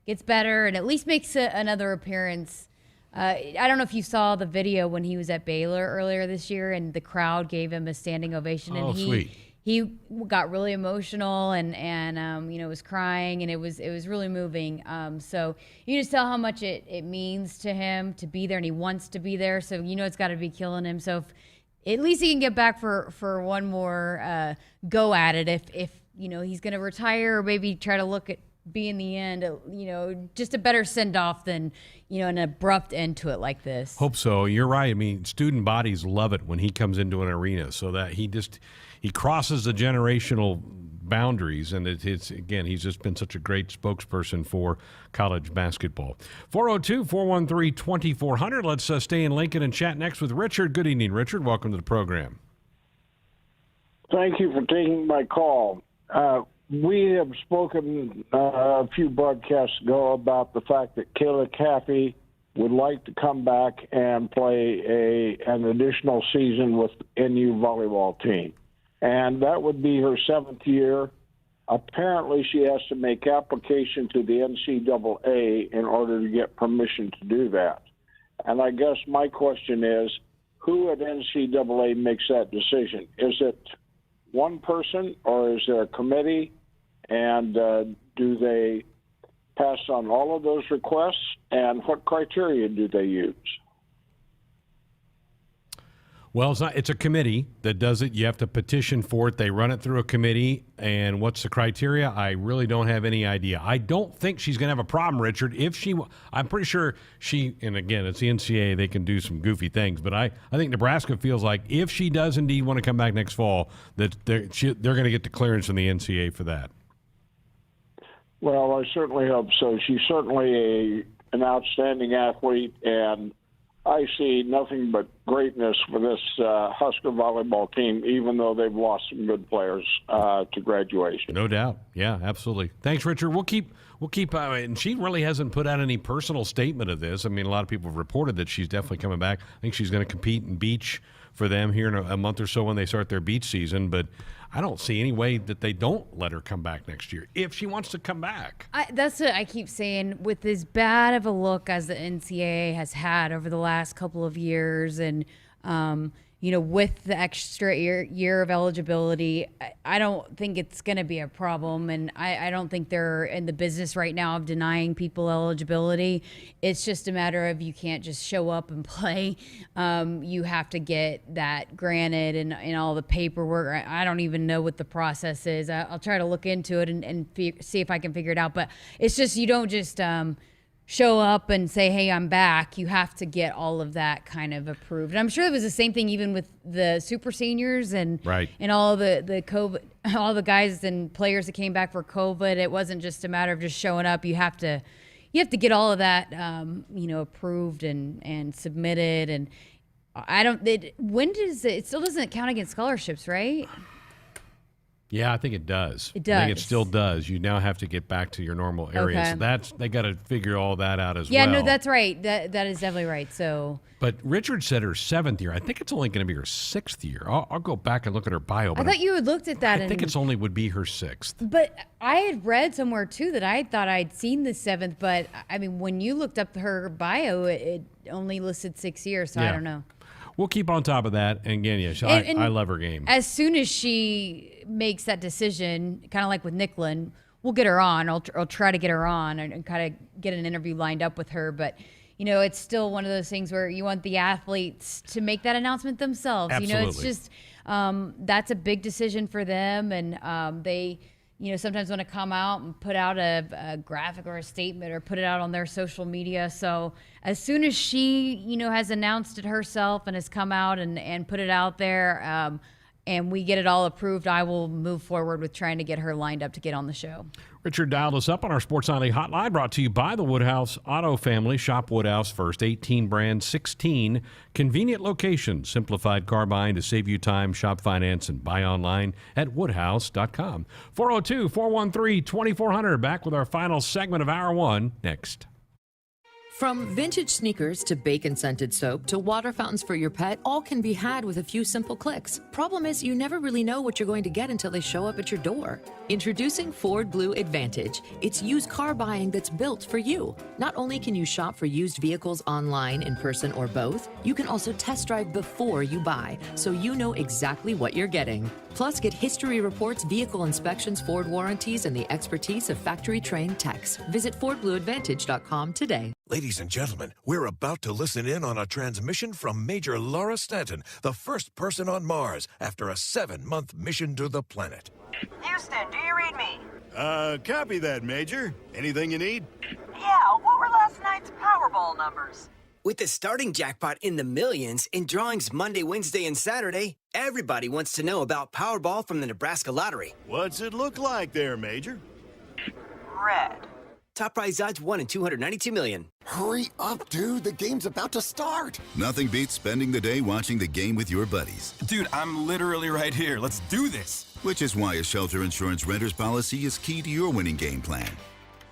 gets better and at least makes another appearance. I don't know if you saw the video when he was at Baylor earlier this year, and the crowd gave him a standing ovation. And he got really emotional and was crying, and it was really moving. So you just tell how much it means to him to be there, and he wants to be there. So it's got to be killing him. So at least he can get back for one more go at it. If he's going to retire, or maybe try to look at being the end, just a better send off than an abrupt end to it like this. Hope so. You're right. Student bodies love it when he comes into an arena, so that he crosses the generational boundaries, and he's just been such a great spokesperson for college basketball. 402-413-2400. Let's stay in Lincoln and chat next with Richard. Good evening, Richard. Welcome to the program. Thank you for taking my call. We have spoken a few broadcasts ago about the fact that Kayla Caffey would like to come back and play an additional season with NU volleyball team. And that would be her 7th year. Apparently, she has to make application to the NCAA in order to get permission to do that. And I guess my question is, who at NCAA makes that decision? Is it one person or is there a committee? And do they pass on all of those requests? And what criteria do they use? Well, it's a committee that does it. You have to petition for it. They run it through a committee. And what's the criteria? I really don't have any idea. I don't think she's going to have a problem, Richard. I'm pretty sure and again, it's the NCAA. They can do some goofy things. But I think Nebraska feels like if she does indeed want to come back next fall, that they're going to get the clearance from the NCAA for that. Well, I certainly hope so. She's certainly an outstanding athlete, and I see nothing but greatness for this Husker volleyball team, even though they've lost some good players to graduation. No doubt. Yeah, absolutely. Thanks, Richard. We'll keep. And she really hasn't put out any personal statement of this. I mean, a lot of people have reported that she's definitely coming back. I think she's going to compete in beach for them here in a month or so when they start their beach season. But I don't see any way that they don't let her come back next year if she wants to come back. That's what I keep saying. With as bad of a look as the NCAA has had over the last couple of years, and with the extra year of eligibility, I don't think it's going to be a problem. And I don't think they're in the business right now of denying people eligibility. It's just a matter of you can't just show up and play. You have to get that granted and all the paperwork. I don't even know what the process is. I'll try to look into it and see if I can figure it out. But it's just, you don't just show up and say, hey, I'm back. You have to get all of that kind of approved. And I'm sure it was the same thing even with the super seniors and all the COVID, all the guys and players that came back for COVID. It wasn't just a matter of just showing up. You have to get all of that, approved and submitted. And it still doesn't count against scholarships, right? Yeah, I think it does. It does. I think it still does. You now have to get back to your normal area. Okay. So they got to figure all that out as well. Yeah, no, that's right. That is definitely right. So, but Richard said her 7th year. I think it's only going to be her 6th year. I'll go back and look at her bio. I thought you had looked at that. I think would be her 6th. But I had read somewhere too that I thought I'd seen the 7th. But I mean, when you looked up her bio, it only listed 6 years. So I don't know. We'll keep on top of that. And again, I love her game. As soon as she makes that decision, kind of like with Nicklin, we'll get her on. I'll try to get her on and kind of get an interview lined up with her. But, it's still one of those things where you want the athletes to make that announcement themselves. Absolutely. It's just that's a big decision for them. And they sometimes want to come out and put out a graphic or a statement or put it out on their social media. So as soon as she, has announced it herself and has come out and put it out there, and we get it all approved, I will move forward with trying to get her lined up to get on the show. Richard dialed us up on our Sports Nightly hotline, brought to you by the Woodhouse Auto Family. Shop Woodhouse first. 18 brands, 16 convenient locations. Simplified car buying to save you time. Shop finance and buy online at woodhouse.com. 402-413-2400. Back with our final segment of Hour 1 next. From vintage sneakers to bacon-scented soap to water fountains for your pet, all can be had with a few simple clicks. Problem is, you never really know what you're going to get until they show up at your door. Introducing Ford Blue Advantage. It's used car buying that's built for you. Not only can you shop for used vehicles online, in person, or both, you can also test drive before you buy, so you know exactly what you're getting. Plus, get history reports, vehicle inspections, Ford warranties, and the expertise of factory-trained techs. Visit FordBlueAdvantage.com today. Ladies and gentlemen, we're about to listen in on a transmission from Major Laura Stanton, the first person on Mars after a 7-month mission to the planet. Houston, do you read me? Copy that, Major. Anything you need? Yeah, what were last night's Powerball numbers? With the starting jackpot in the millions and drawings Monday, Wednesday, and Saturday, everybody wants to know about Powerball from the Nebraska Lottery. What's it look like there, Major? Red. Top prize odds 1 in 292 million. Hurry up, dude. The game's about to start. Nothing beats spending the day watching the game with your buddies. Dude, I'm literally right here. Let's do this. Which is why a shelter insurance renter's policy is key to your winning game plan.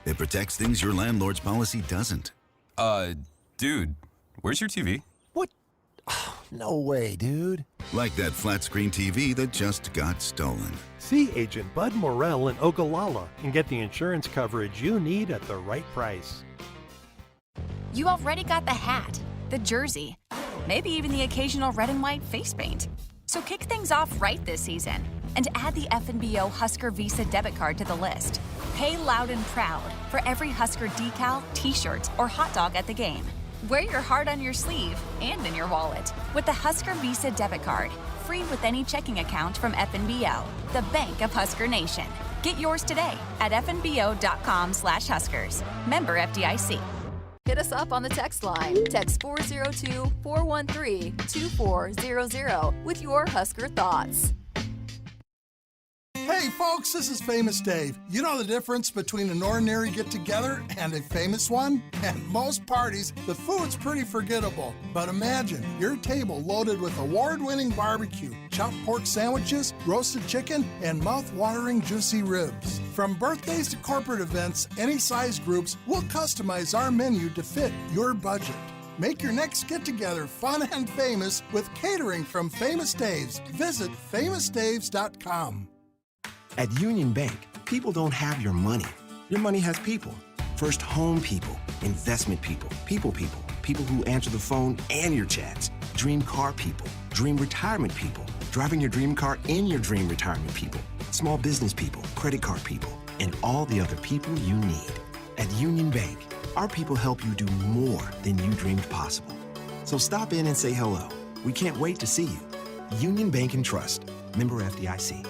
It protects things your landlord's policy doesn't. Dude, where's your TV? What? Oh, no way, dude. Like that flat screen TV that just got stolen. See Agent Bud Morrell in Ogallala and get the insurance coverage you need at the right price. You already got the hat, the jersey, maybe even the occasional red and white face paint. So kick things off right this season and add the FNBO Husker Visa debit card to the list. Pay loud and proud for every Husker decal, t-shirt, or hot dog at the game. Wear your heart on your sleeve and in your wallet with the Husker Visa debit card, free with any checking account from FNBO, the bank of Husker Nation. Get yours today at fnbo.com/Huskers. Member FDIC. Hit us up on the text line. Text 402-413-2400 with your Husker thoughts. Hey folks, this is Famous Dave. You know the difference between an ordinary get-together and a famous one? At most parties, the food's pretty forgettable. But imagine your table loaded with award-winning barbecue, chopped pork sandwiches, roasted chicken, and mouth-watering juicy ribs. From birthdays to corporate events, any size groups, we'll customize our menu to fit your budget. Make your next get-together fun and famous with catering from Famous Dave's. Visit famousdaves.com. At Union Bank, people don't have your money. Your money has people. First home people, investment people, people who answer the phone and your chats, dream car people, dream retirement people, driving your dream car in your dream retirement people, small business people, credit card people, and all the other people you need. At Union Bank, our people help you do more than you dreamed possible. So stop in and say hello. We can't wait to see you. Union Bank and Trust. Member FDIC.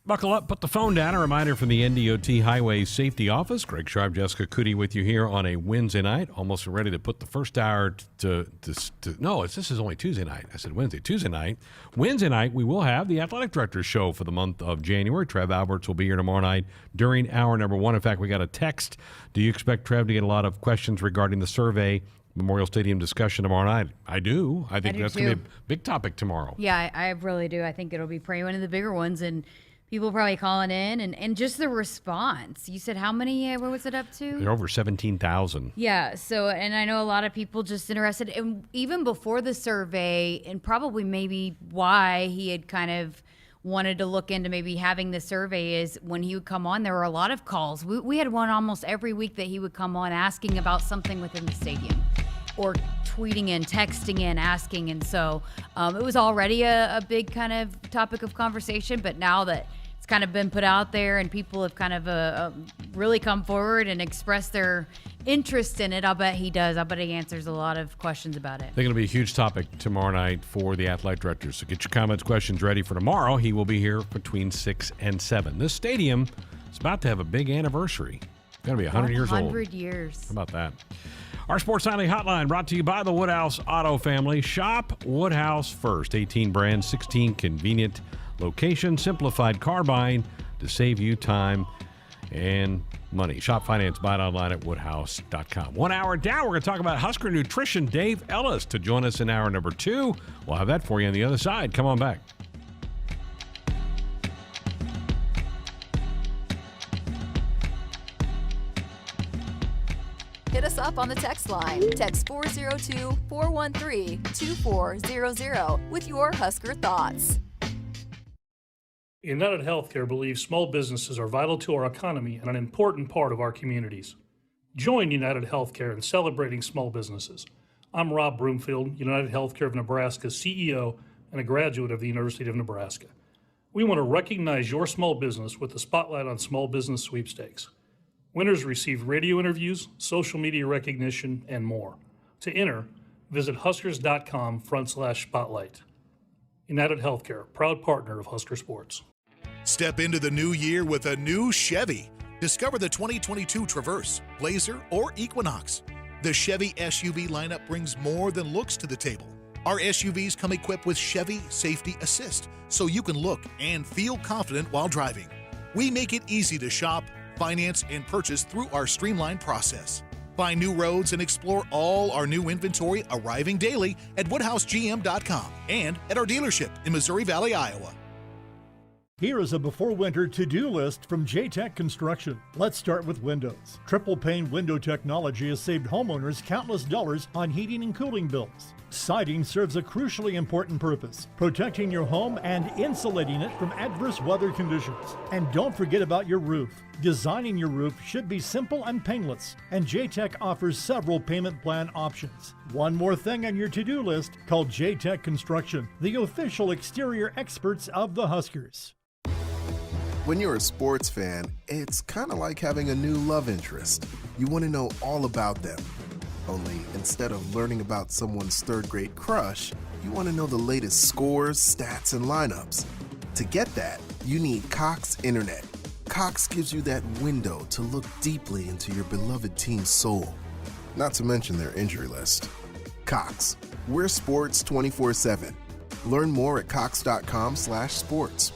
Buckle up, put the phone down. A reminder from the NDOT Highway Safety Office. Greg Sharpe, Jessica Coody with you here on a Wednesday night. Almost ready to put the first hour this is only Tuesday night. I said Wednesday. Tuesday night. Wednesday night, we will have the Athletic Director's Show for the month of January. Trev Alberts will be here tomorrow night during hour number 1. In fact, we got a text. Do you expect Trev to get a lot of questions regarding the survey Memorial Stadium discussion tomorrow night? I do. I think that's going to be a big topic tomorrow. Yeah, I really do. I think it'll be probably one of the bigger ones, and people probably calling in, and just the response. You said how many, what was it up to? They're over 17,000. Yeah, so, and I know a lot of people just interested, and even before the survey, and probably maybe why he had kind of wanted to look into maybe having the survey is when he would come on, there were a lot of calls. We had one almost every week that he would come on asking about something within the stadium, or tweeting in, texting in, asking. And so it was already a big kind of topic of conversation, but now that it's kind of been put out there and people have kind of really come forward and expressed their interest in it, I'll bet he does. I'll bet he answers a lot of questions about it. They're going to be a huge topic tomorrow night for the athletic directors. So get your comments, questions ready for tomorrow. He will be here between 6 and 7. This stadium is about to have a big anniversary. It's going to be 100 years old. 100 years. How about that? Our Sports Nightly Hotline brought to you by the Woodhouse Auto Family. Shop Woodhouse first. 18 brands, 16 convenient locations, simplified car buying to save you time and money. Shop finance, buy it online at woodhouse.com. 1 hour down, we're going to talk about Husker nutrition. Dave Ellis to join us in hour number 2. We'll have that for you on the other side. Come on back. Hit us up on the text line. Text 402-413-2400 with your Husker thoughts. United Healthcare believes small businesses are vital to our economy and an important part of our communities. Join United Healthcare in celebrating small businesses. I'm Rob Broomfield, United Healthcare of Nebraska's CEO and a graduate of the University of Nebraska. We want to recognize your small business with the Spotlight on Small Business Sweepstakes. Winners receive radio interviews, social media recognition, and more. To enter, visit huskers.com/spotlight. United Healthcare, proud partner of Husker Sports. Step into the new year with a new Chevy. Discover the 2022 Traverse, Blazer, or Equinox. The Chevy SUV lineup brings more than looks to the table. Our SUVs come equipped with Chevy Safety Assist, so you can look and feel confident while driving. We make it easy to shop, finance, and purchase through our streamlined process. Find new roads and explore all our new inventory arriving daily at WoodhouseGM.com and at our dealership in Missouri Valley, Iowa. Here is a before winter to-do list from J-Tech Construction. Let's start with windows. Triple pane window technology has saved homeowners countless dollars on heating and cooling bills. Siding serves a crucially important purpose, protecting your home and insulating it from adverse weather conditions. And don't forget about your roof. Designing your roof should be simple and painless, and J-Tech offers several payment plan options. One more thing on your to-do list, called J-Tech Construction, the official exterior experts of the Huskers. When you're a sports fan, it's kind of like having a new love interest. You want to know all about them. Only instead of learning about someone's third-grade crush, you want to know the latest scores, stats, and lineups. To get that, you need Cox Internet. Cox gives you that window to look deeply into your beloved team's soul. Not to mention their injury list. Cox, we're sports 24/7. Learn more at cox.com/sports.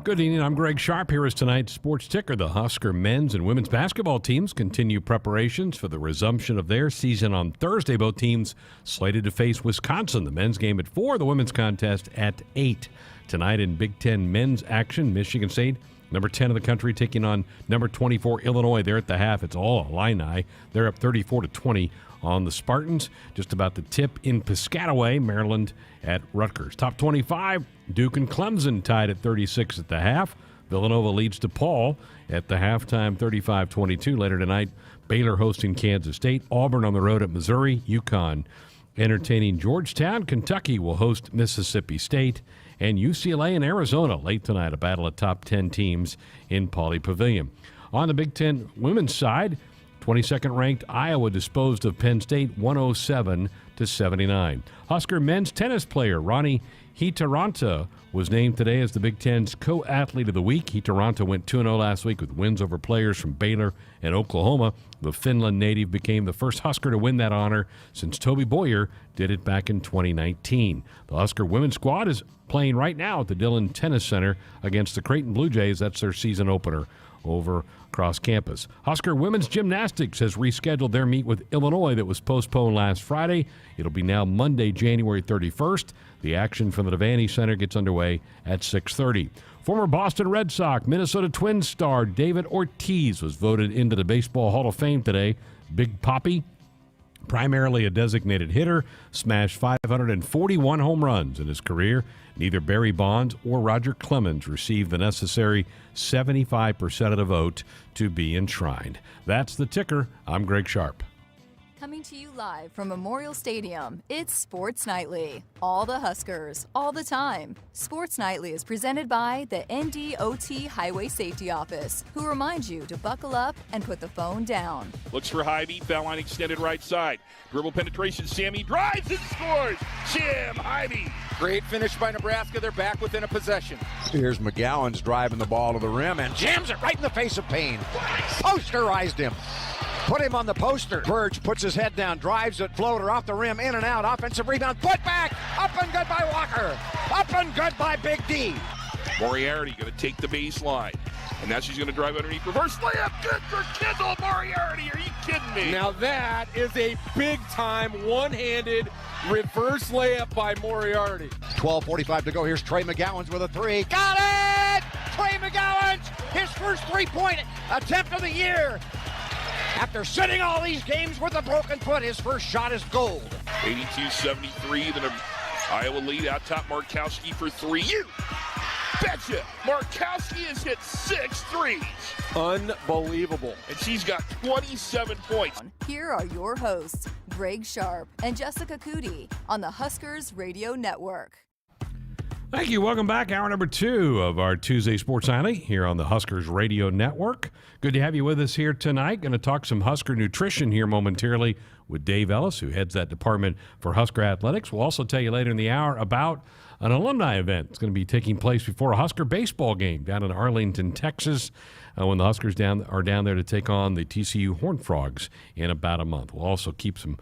Good evening. I'm Greg Sharpe. Here is tonight's sports ticker. The Husker men's and women's basketball teams continue preparations for the resumption of their season on Thursday. Both teams slated to face Wisconsin. The men's game at 4, the women's contest at 8. Tonight in Big Ten men's action, Michigan State, number 10 in the country, taking on number 24 Illinois. They're at the half. It's all Illini. They're up 34-20 on the Spartans. Just about the tip in Piscataway, Maryland at Rutgers. Top 25, Duke and Clemson tied at 36 at the half. Villanova leads DePaul at the halftime, 35-22. Later tonight, Baylor hosting Kansas State. Auburn on the road at Missouri. UConn entertaining Georgetown. Kentucky will host Mississippi State. And UCLA and Arizona late tonight, a battle of top 10 teams in Pauley Pavilion. On the Big Ten women's side, 22nd ranked Iowa disposed of Penn State 107-79. Husker men's tennis player Ronnie Hitaranta was named today as the Big Ten's co-athlete of the week. Hitaranta went 2-0 last week with wins over players from Baylor and Oklahoma. The Finland native became the first Husker to win that honor since Toby Boyer did it back in 2019. The Husker women's squad is playing right now at the Dillon Tennis Center against the Creighton Blue Jays. That's their season opener over across campus. Husker women's gymnastics has rescheduled their meet with Illinois that was postponed last Friday. It'll be now Monday, January 31st. The action from the Devaney Center gets underway at 6:30. Former Boston Red Sox, Minnesota Twins star David Ortiz was voted into the Baseball Hall of Fame today. Big Papi, primarily a designated hitter, smashed 541 home runs in his career. Neither Barry Bonds or Roger Clemens received the necessary 75% of the vote to be enshrined. That's the ticker. I'm Greg Sharpe. Coming to you live from Memorial Stadium, it's Sports Nightly. All the Huskers, all the time. Sports Nightly is presented by the NDOT Highway Safety Office, who reminds you to buckle up and put the phone down. Looks for Hyvee, foul line extended right side. Dribble penetration, Sammy drives and scores! Jim Hyvee. Great finish by Nebraska. They're back within a possession. Here's McGowan's driving the ball to the rim and jams it right in the face of Payne. Posterized him. Put him on the poster. Burge puts his head down, drives it, floater off the rim, in and out, offensive rebound, put back, up and good by Walker, up and good by Big D. Moriarty going to take the baseline, and now she's going to drive underneath, reverse layup, good for Kendall Moriarty, are you kidding me? Now that is a big-time, one-handed reverse layup by Moriarty. 12:45 to go, here's Trey McGowan's with a three, got it! Trey McGowan's, his first three-point attempt of the year. After sitting all these games with a broken foot, his first shot is gold. 82-73, the Iowa lead out top. Markowski for three. You betcha! Markowski has hit 6 threes. Unbelievable. And she's got 27 points. Here are your hosts, Greg Sharpe and Jessica Coody on the Huskers Radio Network. Thank you. Welcome back. Hour number 2 of our Tuesday Sports Nightly here on the Huskers Radio Network. Good to have you with us here tonight. Going to talk some Husker nutrition here momentarily with Dave Ellis, who heads that department for Husker Athletics. We'll also tell you later in the hour about an alumni event. It's going to be taking place before a Husker baseball game down in Arlington, Texas, when the Huskers are down there to take on the TCU Horned Frogs in about a month. We'll also keep some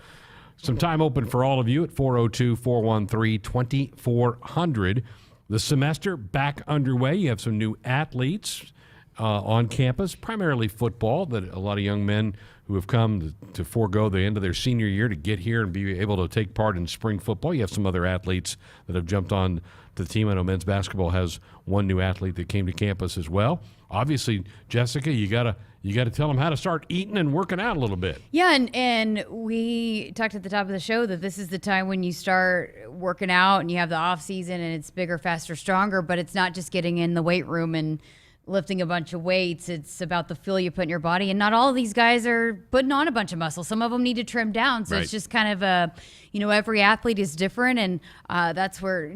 time open for all of you at 402-413-2400. The semester back underway. You have some new athletes on campus, primarily football, that a lot of young men who have come to forego the end of their senior year to get here and be able to take part in spring football. You have some other athletes that have jumped on to the team. I know men's basketball has one new athlete that came to campus as well. Obviously, Jessica, you gotta tell them how to start eating and working out a little bit. Yeah, and we talked at the top of the show that this is the time when you start working out and you have the off season and it's bigger, faster, stronger, but it's not just getting in the weight room and lifting a bunch of weights. It's about the fuel you put in your body, and not all of these guys are putting on a bunch of muscle. Some of them need to trim down, so It's just kind of every athlete is different, and that's where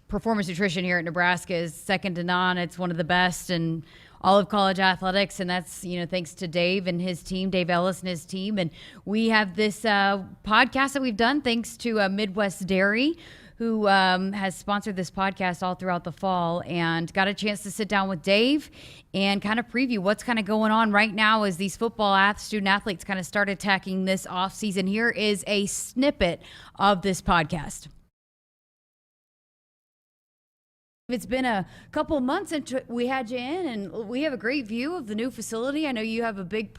performance nutrition here at Nebraska is second to none. It's one of the best in all of college athletics, and that's thanks to Dave and his team, Dave Ellis and his team. And we have this podcast that we've done thanks to Midwest Dairy, who has sponsored this podcast all throughout the fall, and got a chance to sit down with Dave and kind of preview what's kind of going on right now as these student athletes kind of start attacking this off season. Here is a snippet of this podcast. It's been a couple months since we had you in, and we have a great view of the new facility. I know you have a big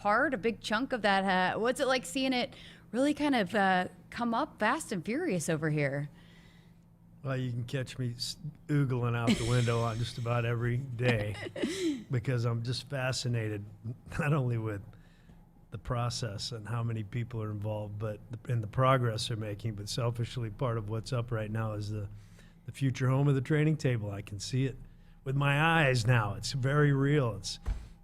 chunk of that. What's it like seeing it really kind of come up fast and furious over here? Well, you can catch me oogling out the window on just about every day because I'm just fascinated not only with the process and how many people are involved, but in the progress they're making. But selfishly, part of what's up right now is the future home of the training table. I can see it with my eyes now. It's very real.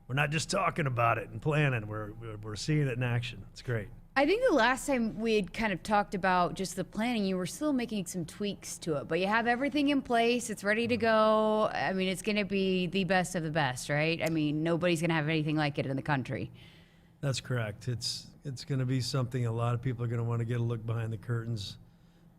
We're not just talking about it and planning. We're seeing it in action. It's great. I think the last time we had kind of talked about just the planning, you were still making some tweaks to it, but you have everything in place. It's ready to go. I mean, it's going to be the best of the best, right? I mean, nobody's going to have anything like it in the country. That's correct. It's going to be something a lot of people are going to want to get a look behind the curtains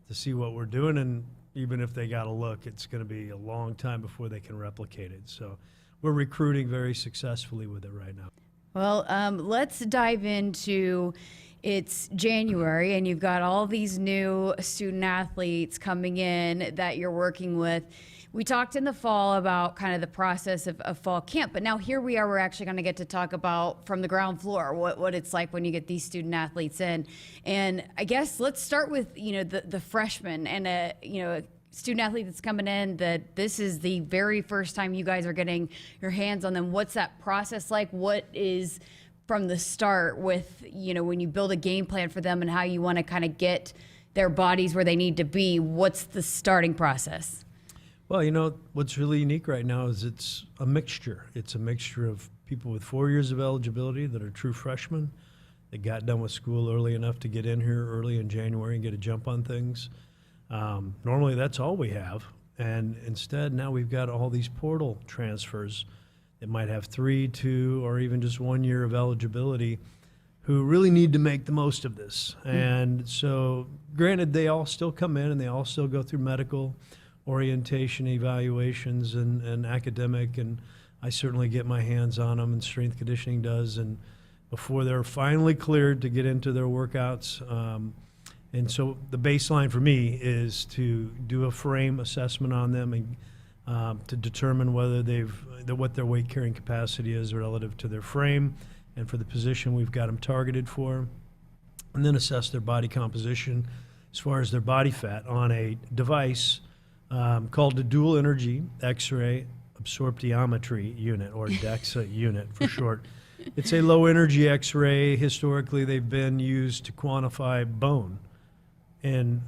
to see what we're doing, and even if they got a look, it's going to be a long time before they can replicate it. So we're recruiting very successfully with it right now. Well, let's dive into it's January, and you've got all these new student athletes coming in that you're working with. We talked in the fall about kind of the process of fall camp, but now here we are. We're actually going to get to talk about from the ground floor what it's like when you get these student athletes in. And I guess let's start with the freshmen and a student athlete that's coming in that this is the very first time you guys are getting your hands on them. What's that process like? What is from the start with when you build a game plan for them and how you want to kind of get their bodies where they need to be? What's the starting process? Well, what's really unique right now is it's a mixture. It's a mixture of people with 4 years of eligibility that are true freshmen. They got done with school early enough to get in here early in January and get a jump on things. Normally that's all we have. And instead now we've got all these portal transfers that might have 3, 2, or even just 1 year of eligibility who really need to make the most of this. And so granted, they all still come in and they all still go through medical orientation evaluations and academic, and I certainly get my hands on them, and strength conditioning does, and before they're finally cleared to get into their workouts. And so the baseline for me is to do a frame assessment on them and to determine whether what their weight carrying capacity is relative to their frame and for the position we've got them targeted for, and then assess their body composition as far as their body fat on a device called the Dual Energy X-ray Absorptiometry Unit, or Dexa unit for short. It's a low energy X-ray. Historically, they've been used to quantify bone in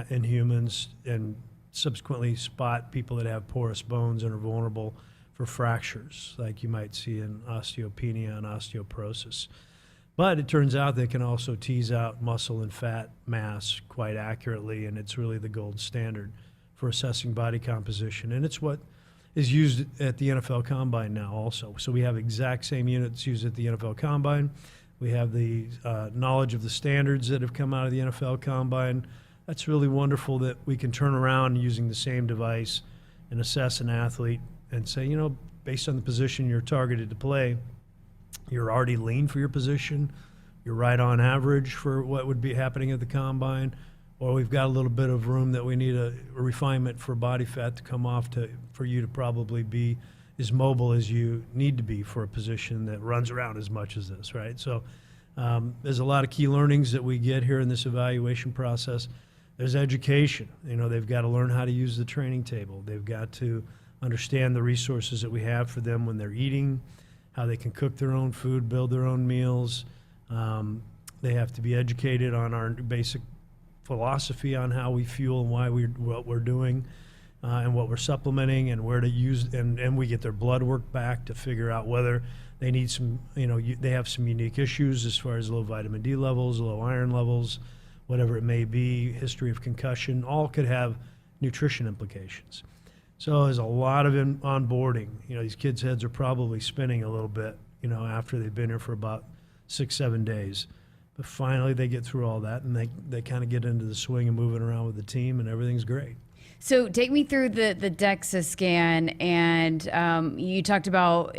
humans and subsequently spot people that have porous bones and are vulnerable for fractures, like you might see in osteopenia and osteoporosis. But it turns out they can also tease out muscle and fat mass quite accurately, and it's really the gold standard for assessing body composition. And it's what is used at the NFL Combine now also. So we have exact same units used at the NFL Combine. We have the knowledge of the standards that have come out of the NFL Combine. That's really wonderful that we can turn around using the same device and assess an athlete and say, based on the position you're targeted to play, you're already lean for your position, you're right on average for what would be happening at the Combine, or we've got a little bit of room that we need a refinement for body fat to come off for you to probably be as mobile as you need to be for a position that runs around as much as this, right? So there's a lot of key learnings that we get here in this evaluation process. There's education. They've got to learn how to use the training table. They've got to understand the resources that we have for them when they're eating, how they can cook their own food, build their own meals. They have to be educated on our basic philosophy on how we fuel and why what we're doing and what we're supplementing and where to use, and we get their blood work back to figure out whether they need some, they have some unique issues as far as low vitamin D levels, low iron levels, whatever it may be, history of concussion, all could have nutrition implications. So there's a lot of onboarding. These kids' heads are probably spinning a little bit, after they've been here for about 6-7 days. But finally they get through all that and they kind of get into the swing of moving around with the team, and everything's great. So take me through the Dexa scan, and you talked about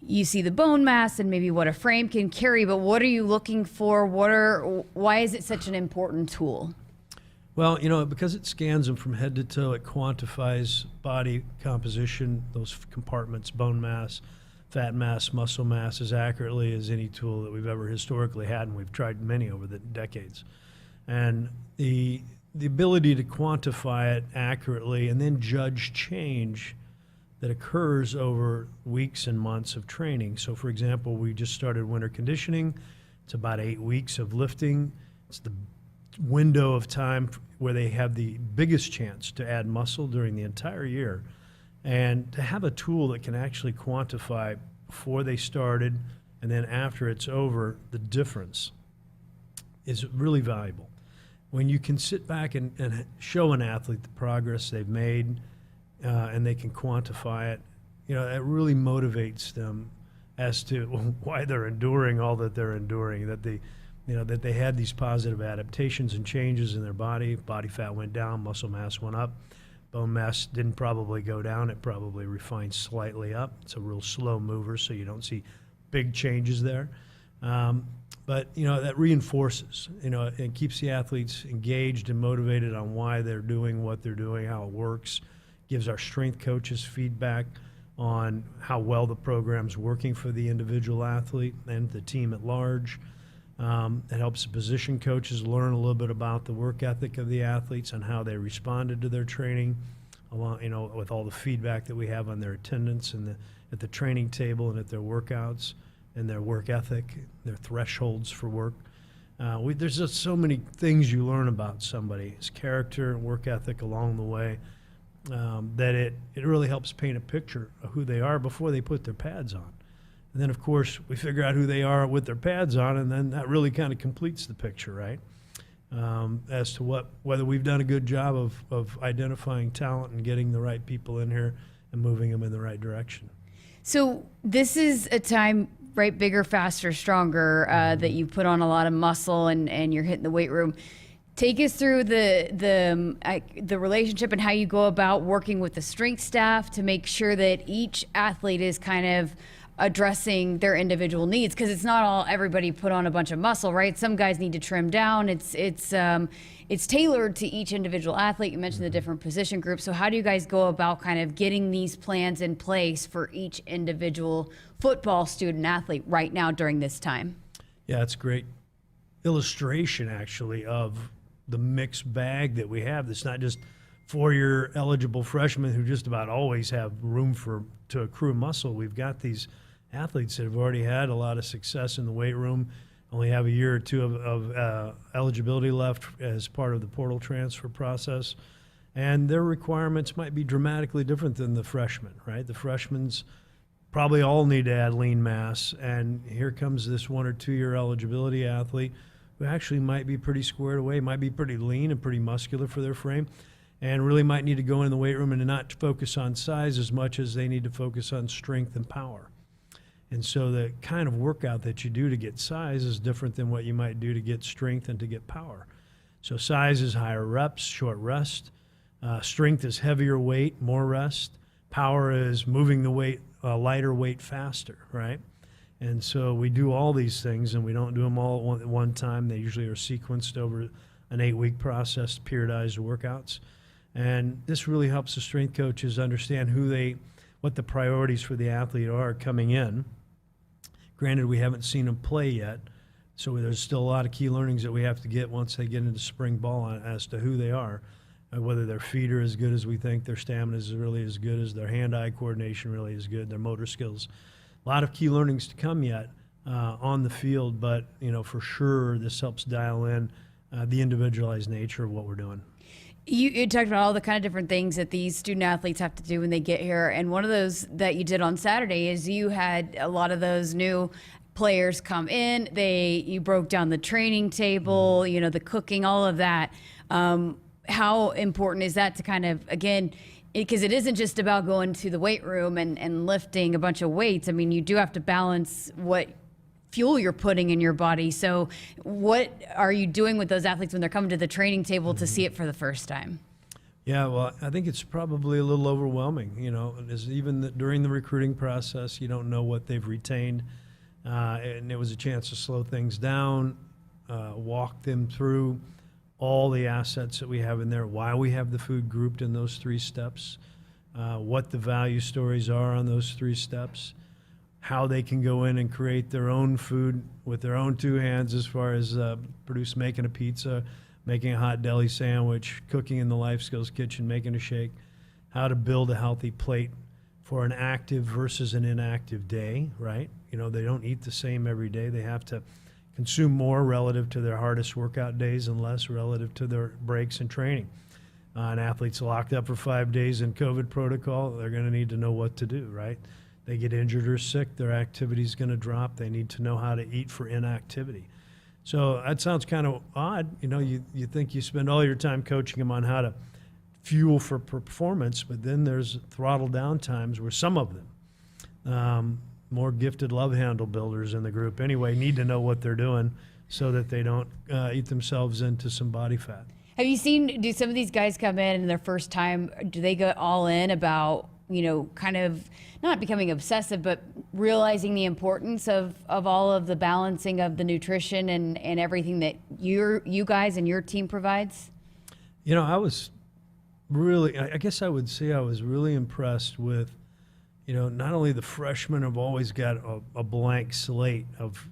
you see the bone mass and maybe what a frame can carry, but what are you looking for? Why is it such an important tool? Well, because it scans them from head to toe, it quantifies body composition, those compartments, bone mass, fat mass, muscle mass, as accurately as any tool that we've ever historically had, and we've tried many over the decades. And the ability to quantify it accurately and then judge change that occurs over weeks and months of training. So, for example, we just started winter conditioning. It's about 8 weeks of lifting. It's the window of time where they have the biggest chance to add muscle during the entire year. And to have a tool that can actually quantify before they started and then after it's over, the difference is really valuable. When you can sit back and show an athlete the progress they've made and they can quantify it, it really motivates them as to why they're enduring all that they're enduring, that they had these positive adaptations and changes in their body. Body fat went down, muscle mass went up. Bone mass didn't probably go down. It probably refined slightly up. It's a real slow mover, so you don't see big changes there. But that reinforces, and keeps the athletes engaged and motivated on why they're doing what they're doing, how it works, gives our strength coaches feedback on how well the program's working for the individual athlete and the team at large. It helps the position coaches learn a little bit about the work ethic of the athletes and how they responded to their training, along, with all the feedback that we have on their attendance and at the training table and at their workouts and their work ethic, their thresholds for work. There's just so many things you learn about somebody, his character and work ethic along the way, that it really helps paint a picture of who they are before they put their pads on. And then, of course, we figure out who they are with their pads on, and then that really kind of completes the picture, right? As to whether we've done a good job of identifying talent and getting the right people in here and moving them in the right direction. So this is a time, right, bigger, faster, stronger, that you put on a lot of muscle and you're hitting the weight room. Take us through the relationship and how you go about working with the strength staff to make sure that each athlete is kind of addressing their individual needs, because it's not all everybody put on a bunch of muscle, right? Some guys need to trim down. It's tailored to each individual athlete. You mentioned the different position groups. So how do you guys go about kind of getting these plans in place for each individual football student athlete right now during this time? Yeah, it's a great illustration actually of the mixed bag that we have. It's not just four-year eligible freshmen who just about always have room to accrue muscle. We've got these athletes that have already had a lot of success in the weight room, only have a year or two of eligibility left as part of the portal transfer process. And their requirements might be dramatically different than the freshmen, right? The freshmen's probably all need to add lean mass. And here comes this 1 or 2 year eligibility athlete who actually might be pretty squared away, might be pretty lean and pretty muscular for their frame, and really might need to go in the weight room and not focus on size as much as they need to focus on strength and power. And so the kind of workout that you do to get size is different than what you might do to get strength and to get power. So size is higher reps, short rest. Strength is heavier weight, more rest. Power is moving the weight, lighter weight faster, right? And so we do all these things, and we don't do them all at one time. They usually are sequenced over an 8-week process, periodized workouts. And this really helps the strength coaches understand what the priorities for the athlete are coming in. Granted, we haven't seen them play yet, so there's still a lot of key learnings that we have to get once they get into spring ball as to who they are, whether their feet are as good as we think, their stamina is really as good as their hand-eye coordination really is good, their motor skills. A lot of key learnings to come yet on the field, but for sure this helps dial in the individualized nature of what we're doing. You talked about all the kind of different things that these student athletes have to do when they get here. And one of those that you did on Saturday is you had a lot of those new players come in. You broke down the training table, the cooking, all of that. How important is that to kind of, again, because it isn't just about going to the weight room and lifting a bunch of weights. I mean, you do have to balance what fuel you're putting in your body. So what are you doing with those athletes when they're coming to the training table to see it for the first time? Yeah, well, I think it's probably a little overwhelming, even during the recruiting process, you don't know what they've retained. And it was a chance to slow things down, walk them through all the assets that we have in there, why we have the food grouped in those 3 steps, what the value stories are on those 3 steps, how they can go in and create their own food with their own 2 hands as far as making a pizza, making a hot deli sandwich, cooking in the Life Skills Kitchen, making a shake, how to build a healthy plate for an active versus an inactive day, right? They don't eat the same every day. They have to consume more relative to their hardest workout days and less relative to their breaks and training. An athlete's locked up for 5 days in COVID protocol, they're going to need to know what to do, right? They get injured or sick, their activity's going to drop. They need to know how to eat for inactivity. So that sounds kind of odd. You think you spend all your time coaching them on how to fuel for performance, but then there's throttle down times where some of them, more gifted love handle builders in the group anyway, need to know what they're doing so that they don't eat themselves into some body fat. Have you seen, do some of these guys come in and their first time, do they go all in about, kind of not becoming obsessive, but realizing the importance of all of the balancing of the nutrition and everything that you guys and your team provides? I was really, I guess I would say I was really impressed with, not only the freshmen have always got a blank slate of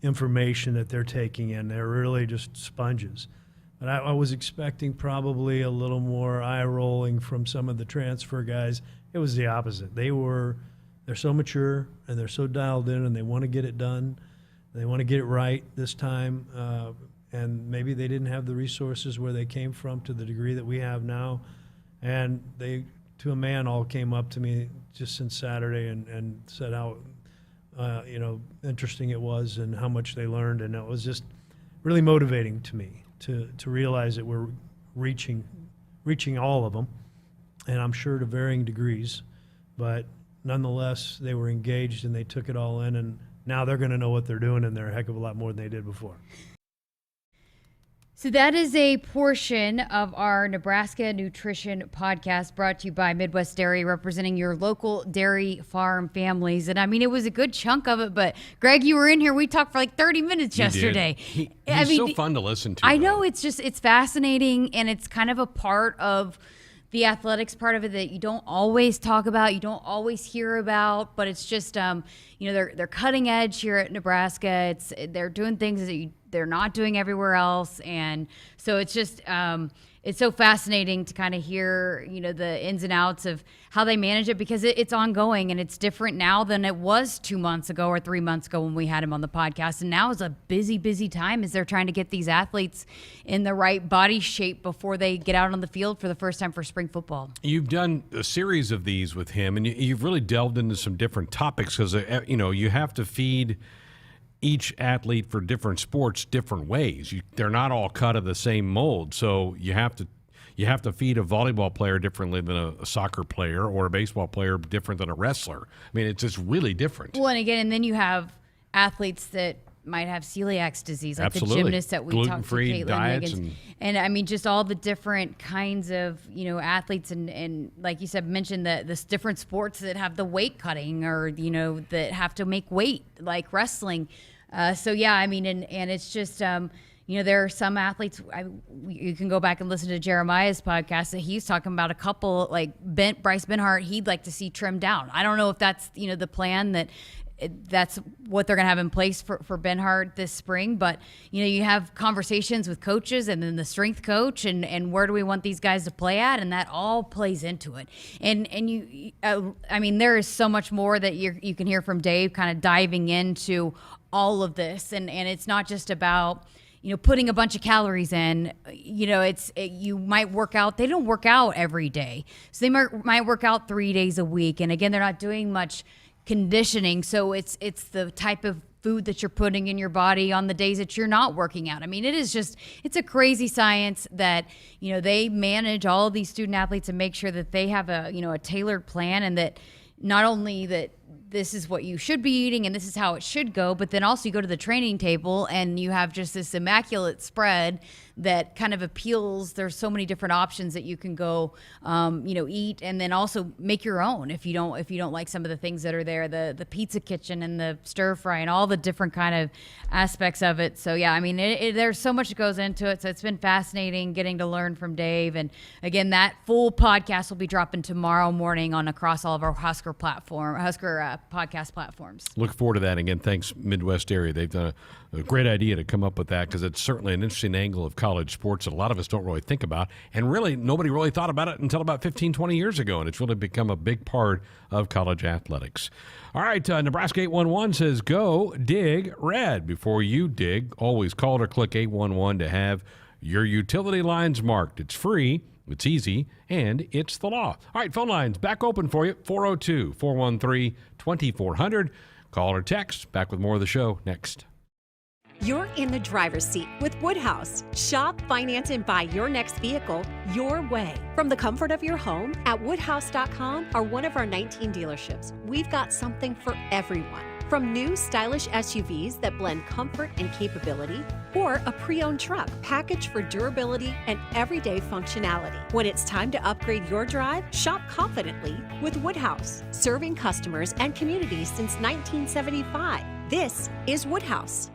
information that they're taking in. They're really just sponges. But I was expecting probably a little more eye rolling from some of the transfer guys. It was the opposite. They're so mature and they're so dialed in and they want to get it done. They want to get it right this time. And maybe they didn't have the resources where they came from to the degree that we have now. And they, to a man, all came up to me just since Saturday and said how interesting it was and how much they learned. And it was just really motivating to me to realize that we're reaching all of them, and I'm sure to varying degrees, but nonetheless they were engaged and they took it all in, and now they're going to know what they're doing, and they're a heck of a lot more than they did before. So that is a portion of our Nebraska Nutrition podcast brought to you by Midwest Dairy, representing your local dairy farm families. And I mean, it was a good chunk of it, but Greg, you were in here. We talked for like 30 minutes yesterday. He's so fun to listen to. I know, it's fascinating, and it's kind of a part of the athletics part of it that you don't always talk about, you don't always hear about, but it's just, they're cutting edge here at Nebraska. They're doing things that they're not doing everywhere else. And so it's just, it's so fascinating to kind of hear, the ins and outs of how they manage it, because it's ongoing and it's different now than it was 2 months ago or 3 months ago when we had him on the podcast. And now is a busy, busy time as they're trying to get these athletes in the right body shape before they get out on the field for the first time for spring football. You've done a series of these with him, and you've really delved into some different topics because, you have to feed each athlete for different sports different ways. They're not all cut of the same mold, so you have to feed a volleyball player differently than a soccer player, or a baseball player different than a wrestler. I mean, it's just really different. Well, and then you have athletes that might have celiac disease, like Absolutely. the gymnasts that we talked to, Gluten-free Caitlin diets Higgins. And I mean, just all the different kinds of, athletes and like you said, mentioned the different sports that have the weight cutting or, that have to make weight, like wrestling. So yeah, I mean, and it's just, there are some athletes, you can go back and listen to Jeremiah's podcast that he's talking about a couple, like Bryce Benhart, he'd like to see trimmed down. I don't know if that's, the plan that's what they're going to have in place for Benhart this spring. But, you have conversations with coaches and then the strength coach and where do we want these guys to play at? And that all plays into it. And there is so much more that you can hear from Dave kind of diving into all of this. And it's not just about, putting a bunch of calories in, you might work out. They don't work out every day. So they might work out 3 days a week. And again, they're not doing much conditioning. So it's the type of food that you're putting in your body on the days that you're not working out. I mean, it's a crazy science that, they manage all of these student athletes and make sure that they have a tailored plan, and that not only that this is what you should be eating and this is how it should go. But then also you go to the training table and you have just this immaculate spread that kind of appeals. There's so many different options that you can go, eat, and then also make your own if you don't like some of the things that are there, the pizza kitchen and the stir fry and all the different kind of aspects of it. So yeah, I mean, there's so much that goes into it. So it's been fascinating getting to learn from Dave. And again, that full podcast will be dropping tomorrow morning across all of our Husker podcast platforms. Look forward to that. Again, thanks Midwest Area. They've done a great idea to come up with that because it's certainly an interesting angle of college sports that a lot of us don't really think about. And really, nobody really thought about it until about 15, 20 years ago. And it's really become a big part of college athletics. All right, Nebraska 811 says, go dig red. Before you dig, always call or click 811 to have your utility lines marked. It's free. It's easy, and it's the law. All right, phone lines back open for you, 402-413-2400. Call or text. Back with more of the show next. You're in the driver's seat with Woodhouse. Shop, finance, and buy your next vehicle your way. From the comfort of your home at woodhouse.com or one of our 19 dealerships, we've got something for everyone. From new stylish SUVs that blend comfort and capability, or a pre-owned truck packaged for durability and everyday functionality. When it's time to upgrade your drive, shop confidently with Woodhouse, serving customers and communities since 1975. This is Woodhouse.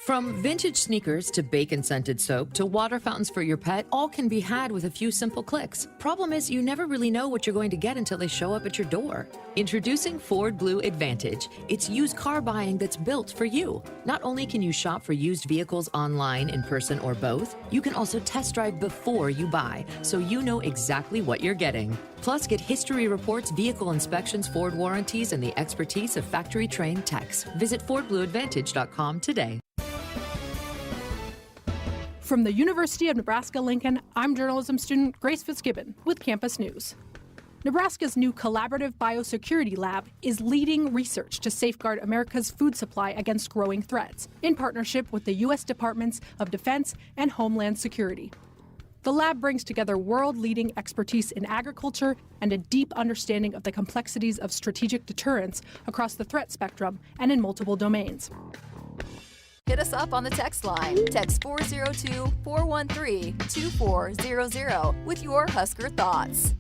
From vintage sneakers to bacon-scented soap to water fountains for your pet, all can be had with a few simple clicks. Problem is, you never really know what you're going to get until they show up at your door. Introducing Ford Blue Advantage. It's used car buying that's built for you. Not only can you shop for used vehicles online, in person, or both, you can also test drive before you buy, so you know exactly what you're getting. Plus, get history reports, vehicle inspections, Ford warranties, and the expertise of factory-trained techs. Visit FordBlueAdvantage.com today. From the University of Nebraska-Lincoln, I'm journalism student Grace Fitzgibbon with Campus News. Nebraska's new collaborative biosecurity lab is leading research to safeguard America's food supply against growing threats in partnership with the U.S. Departments of Defense and Homeland Security. The lab brings together world-leading expertise in agriculture and a deep understanding of the complexities of strategic deterrence across the threat spectrum and in multiple domains. Hit us up on the text line. Text 402-413-2400 with your Husker thoughts.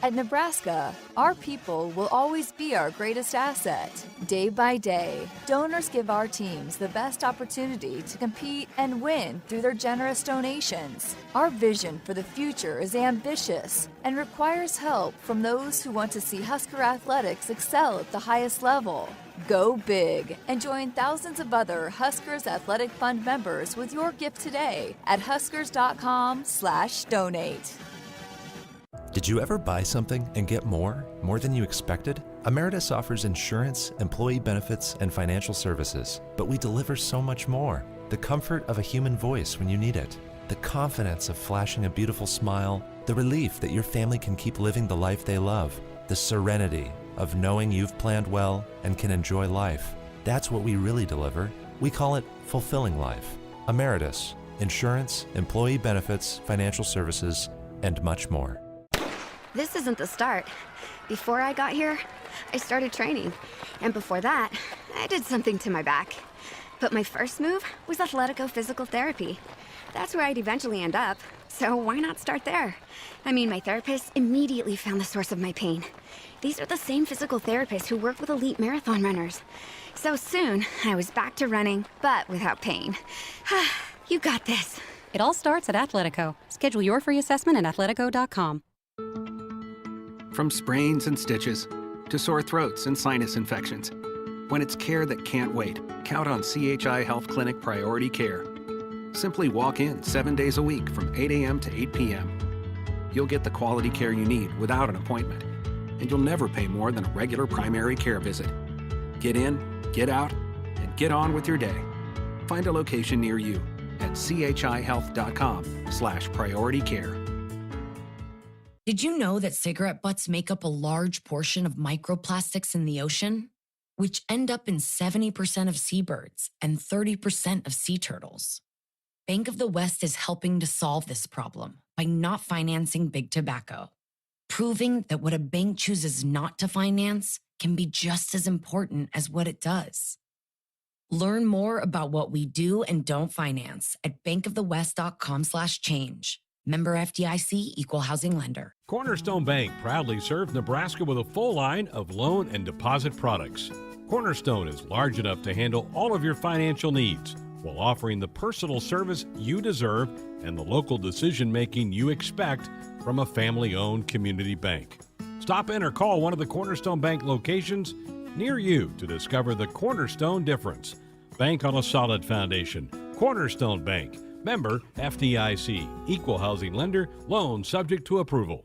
At Nebraska, our people will always be our greatest asset. Day by day, donors give our teams the best opportunity to compete and win through their generous donations. Our vision for the future is ambitious and requires help from those who want to see Husker athletics excel at the highest level. Go big and join thousands of other Huskers Athletic Fund members with your gift today at huskers.com/donate. Did you ever buy something and get more than you expected? Emeritus offers insurance, employee benefits, and financial services, but we deliver so much more. The comfort of a human voice when you need it, the confidence of flashing a beautiful smile, the relief that your family can keep living the life they love, the serenity of knowing you've planned well and can enjoy life. That's what we really deliver. We call it fulfilling life. Emeritus, insurance, employee benefits, financial services, and much more. This isn't the start. Before I got here, I started training. And before that, I did something to my back. But my first move was Athletico Physical Therapy. That's where I'd eventually end up. So why not start there? I mean, my therapist immediately found the source of my pain. These are the same physical therapists who work with elite marathon runners. So soon, I was back to running, but without pain. You got this. It all starts at Athletico. Schedule your free assessment at athletico.com. From sprains and stitches to sore throats and sinus infections. When it's care that can't wait, count on CHI Health Clinic Priority Care. Simply walk in 7 days a week from 8 a.m. to 8 p.m. You'll get the quality care you need without an appointment, and you'll never pay more than a regular primary care visit. Get in, get out, and get on with your day. Find a location near you at chihealth.com/prioritycare. Did you know that cigarette butts make up a large portion of microplastics in the ocean, which end up in 70% of seabirds and 30% of sea turtles? Bank of the West is helping to solve this problem by not financing big tobacco. proving that what a bank chooses not to finance can be just as important as what it does. Learn more about what we do and don't finance at bankofthewest.com/change. Member FDIC, Equal Housing Lender. Cornerstone Bank proudly serves Nebraska with a full line of loan and deposit products. Cornerstone is large enough to handle all of your financial needs while offering the personal service you deserve and the local decision-making you expect from a family-owned community bank. Stop in or call one of the Cornerstone Bank locations near you to discover the Cornerstone difference. Bank on a solid foundation. Cornerstone Bank. Member FDIC. Equal housing lender. Loan subject to approval.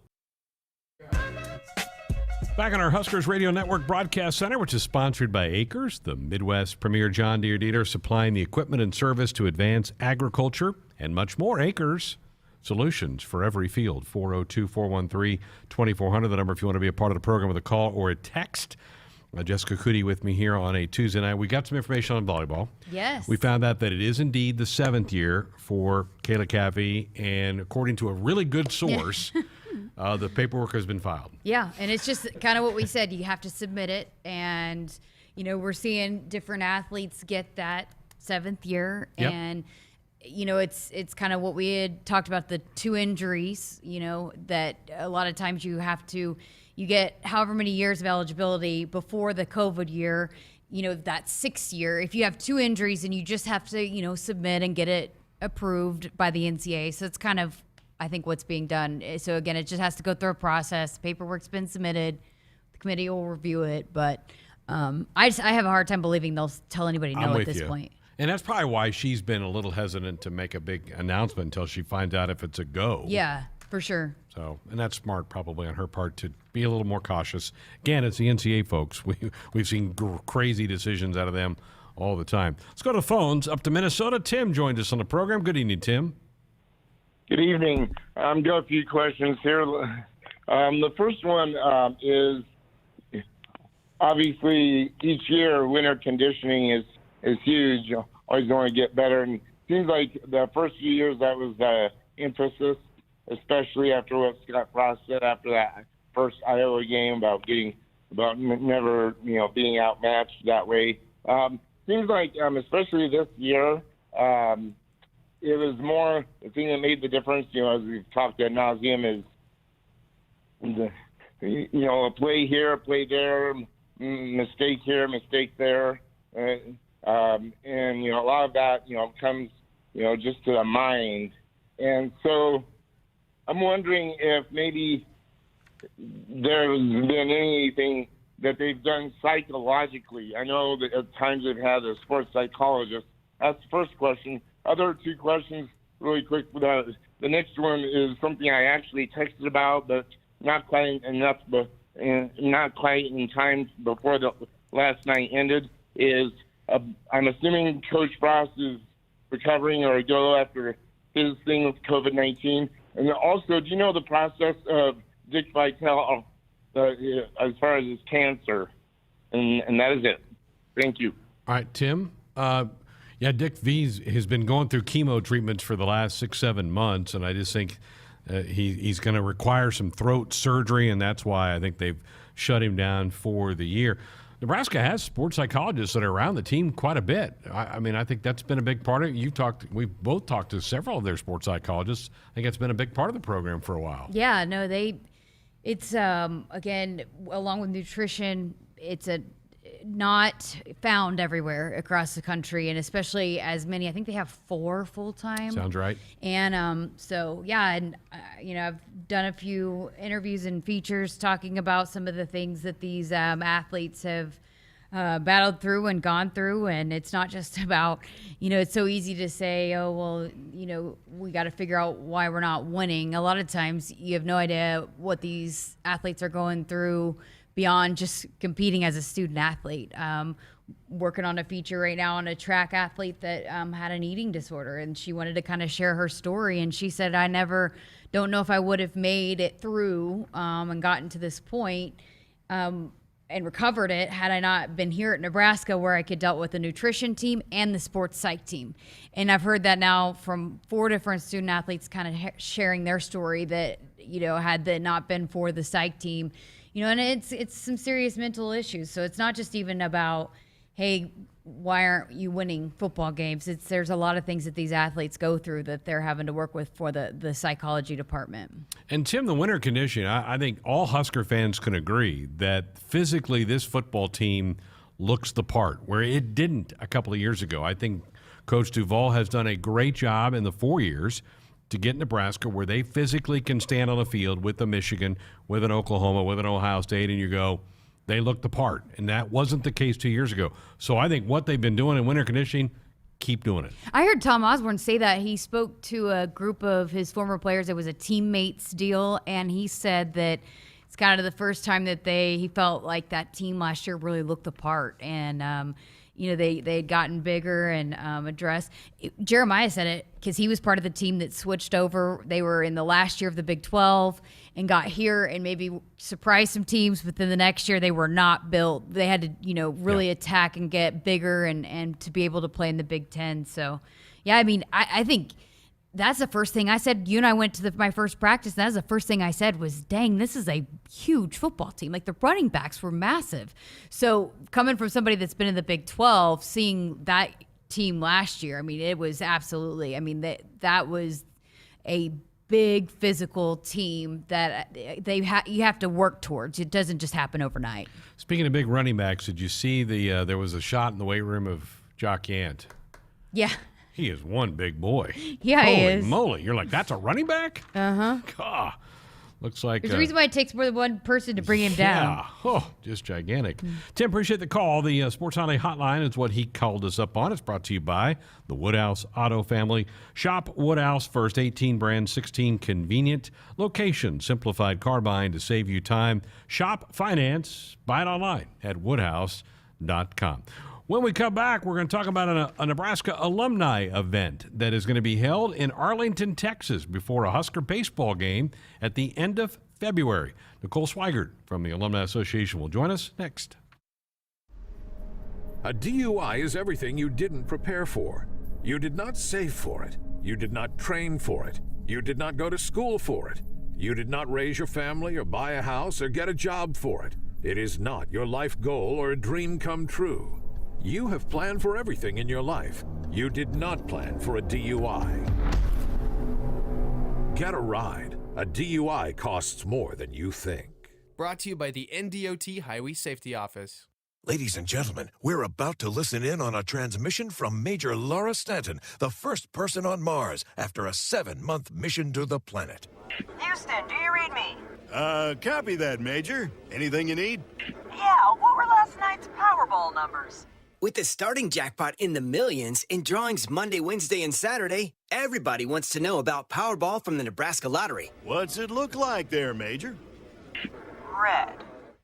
Back on our Huskers Radio Network Broadcast Center, which is sponsored by Acres, the Midwest premier John Deere dealer supplying the equipment and service to advance agriculture and much more. Acres. Solutions for every field. 402-413-2400, the number if you want to be a part of the program with a call or a text. Jessica Coody with me here on a Tuesday night. We got some information on volleyball. Yes. We found out that it is indeed the 7th year for Kayla Caffey, and according to a really good source, the paperwork has been filed. Yeah, and it's just kind of what we said. You have to submit it, and, you know, we're seeing different athletes get that 7th year, Yep. and you know, it's kind of what we had talked about, the 2 injuries, you know, that a lot of times you get however many years of eligibility before the COVID year, you know, that 6th year. If you have 2 injuries, and you just have to, you know, submit and get it approved by the NCAA. So it's kind of, I think, what's being done. So again, it just has to go through a process. Paperwork's been submitted. The committee will review it. But I have a hard time believing they'll tell anybody no at this point. And that's probably why she's been a little hesitant to make a big announcement until she finds out if it's a go. Yeah, for sure. So, and that's smart probably on her part to be a little more cautious. Again, it's the NCAA folks. We've seen crazy decisions out of them all the time. Let's go to phones. Up to Minnesota. Tim joined us on the program. Good evening, Tim. Good evening. Got a few questions here. The first one is obviously each year winter conditioning is huge. Always going to get better. And it seems like the first few years that was the emphasis, especially after what Scott Frost said after that first Iowa game about never, you know, being outmatched that way. Seems like, especially this year, it was more the thing that made the difference, you know, as we've talked ad nauseum, is you know, a play here, a play there, mistake here, mistake there. And, you know, a lot of that, you know, comes, you know, just to the mind. And so I'm wondering if maybe there's been anything that they've done psychologically. I know that at times they've had a sports psychologist. That's the first question. Other 2 questions really quick. The next one is something I actually texted about, but not quite enough, not quite in time before the last night ended, is I'm assuming Coach Frost is recovering or go after his thing with COVID-19. And then also, do you know the process of Dick Vitale as far as his cancer? And that is it. Thank you. All right, Tim. Yeah, Dick V has been going through chemo treatments for the last 6-7 months, and I just think he's going to require some throat surgery, and that's why I think they've shut him down for the year. Nebraska has sports psychologists that are around the team quite a bit. I mean, I think that's been a big part of it. We've both talked to several of their sports psychologists. I think it's been a big part of the program for a while. Yeah, no, it's again, along with nutrition, it's not found everywhere across the country, and especially as many. I think they have 4 full-time. Sounds right. And so yeah, and you know, I've done a few interviews and features talking about some of the things that these athletes have battled through and gone through, and it's not just about, you know, it's so easy to say, oh well, you know, we got to figure out why we're not winning. A lot of times you have no idea what these athletes are going through beyond just competing as a student athlete. Working on a feature right now on a track athlete that had an eating disorder, and she wanted to kind of share her story. And she said, I don't know if I would have made it through and gotten to this point and recovered it had I not been here at Nebraska, where I could dealt with the nutrition team and the sports psych team. And I've heard that now from 4 different student athletes kind of sharing their story that, had that not been for the psych team, and it's some serious mental issues. So it's not just even about, hey, why aren't you winning football games? There's a lot of things that these athletes go through that they're having to work with for the psychology department. And Tim, the winter condition, I think all Husker fans can agree that physically this football team looks the part, where it didn't a couple of years ago. I think Coach Duval has done a great job in the 4 years to get Nebraska where they physically can stand on the field with a Michigan, with an Oklahoma, with an Ohio State, and you go, they look the part. And that wasn't the case 2 years ago. So I think what they've been doing in winter conditioning, keep doing it. I heard Tom Osborne say that. He spoke to a group of his former players. It was a teammates deal, and he said that it's kind of the first time that he felt like that team last year really looked the part. And, they had gotten bigger and addressed. Jeremiah said it because he was part of the team that switched over. They were in the last year of the Big 12 and got here and maybe surprised some teams, but then the next year they were not built. They had to, really attack and get bigger and to be able to play in the Big 10. So, yeah, I think that's the first thing I said. You and I went to my first practice, and that's the first thing I said was, dang, this is a huge football team. Like, the running backs were massive. So coming from somebody that's been in the Big 12, seeing that team last year, it was absolutely, that was a big physical team that you have to work towards. It doesn't just happen overnight. Speaking of big running backs, did you see there was a shot in the weight room of Jock Yant? Yeah. He is one big boy. Yeah, he is. Holy moly. You're like, that's a running back? Uh-huh. God. Looks like... There's a reason why it takes more than one person to bring him down. Yeah. Oh, just gigantic. Tim, appreciate the call. The Sports Nightly Hotline is what he called us up on. It's brought to you by the Woodhouse Auto Family. Shop Woodhouse first. 18 brand, 16 convenient location. Simplified car buying to save you time. Shop finance. Buy it online at woodhouse.com. When we come back, we're going to talk about a Nebraska alumni event that is going to be held in Arlington, Texas, before a Husker baseball game at the end of February. Nicole Swigert from the Alumni Association will join us next. A DUI is everything you didn't prepare for. You did not save for it. You did not train for it. You did not go to school for it. You did not raise your family or buy a house or get a job for it. It is not your life goal or a dream come true. You have planned for everything in your life. You did not plan for a DUI. Get a ride. A DUI costs more than you think. Brought to you by the NDOT Highway Safety Office. Ladies and gentlemen, we're about to listen in on a transmission from Major Laura Stanton, the first person on Mars after a 7-month mission to the planet. Houston, do you read me? Copy that, Major. Anything you need? Yeah, what were last night's Powerball numbers? With the starting jackpot in the millions and drawings Monday, Wednesday, and Saturday, everybody wants to know about Powerball from the Nebraska Lottery. What's it look like there, Major? Red.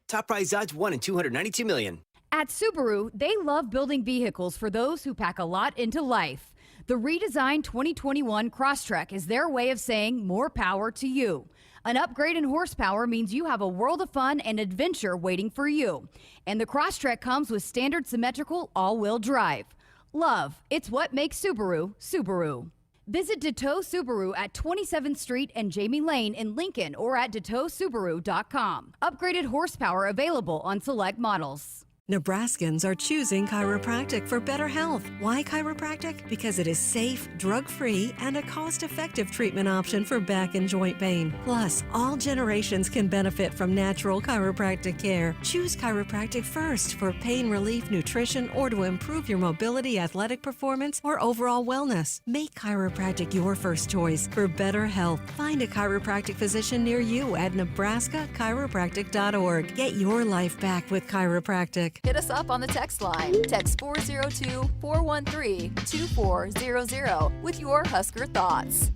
Top prize odds 1 in 292 million. At Subaru, they love building vehicles for those who pack a lot into life. The redesigned 2021 Crosstrek is their way of saying more power to you. An upgrade in horsepower means you have a world of fun and adventure waiting for you. And the Crosstrek comes with standard symmetrical all-wheel drive. Love, it's what makes Subaru, Subaru. Visit Deto Subaru at 27th Street and Jamie Lane in Lincoln or at DetoSubaru.com. Upgraded horsepower available on select models. Nebraskans are choosing chiropractic for better health. Why chiropractic? Because it is safe, drug-free, and a cost-effective treatment option for back and joint pain. Plus, all generations can benefit from natural chiropractic care. Choose chiropractic first for pain relief, nutrition, or to improve your mobility, athletic performance, or overall wellness. Make chiropractic your first choice for better health. Find a chiropractic physician near you at nebraska-chiropractic.org. Get your life back with chiropractic. Hit us up on the text line. Text 402-413-2400 with your Husker thoughts.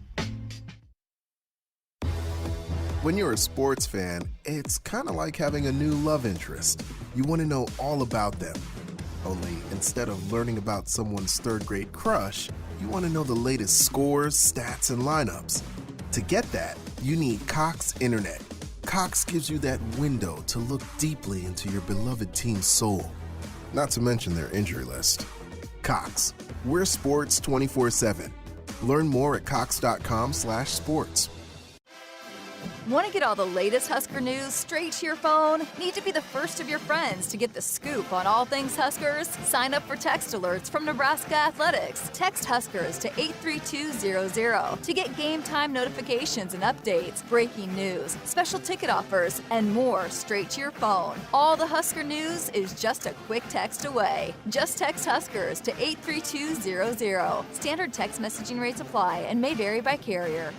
When you're a sports fan, it's kind of like having a new love interest. You want to know all about them. Only instead of learning about someone's third-grade crush, you want to know the latest scores, stats, and lineups. To get that, you need Cox Internet. Cox gives you that window to look deeply into your beloved team's soul, not to mention their injury list. Cox, we're sports 24/7. Learn more at cox.com/sports. Want to get all the latest Husker news straight to your phone? Need to be the first of your friends to get the scoop on all things Huskers? Sign up for text alerts from Nebraska Athletics. Text Huskers to 83200 to get game time notifications and updates, breaking news, special ticket offers, and more straight to your phone. All the Husker news is just a quick text away. Just text Huskers to 83200. Standard text messaging rates apply and may vary by carrier.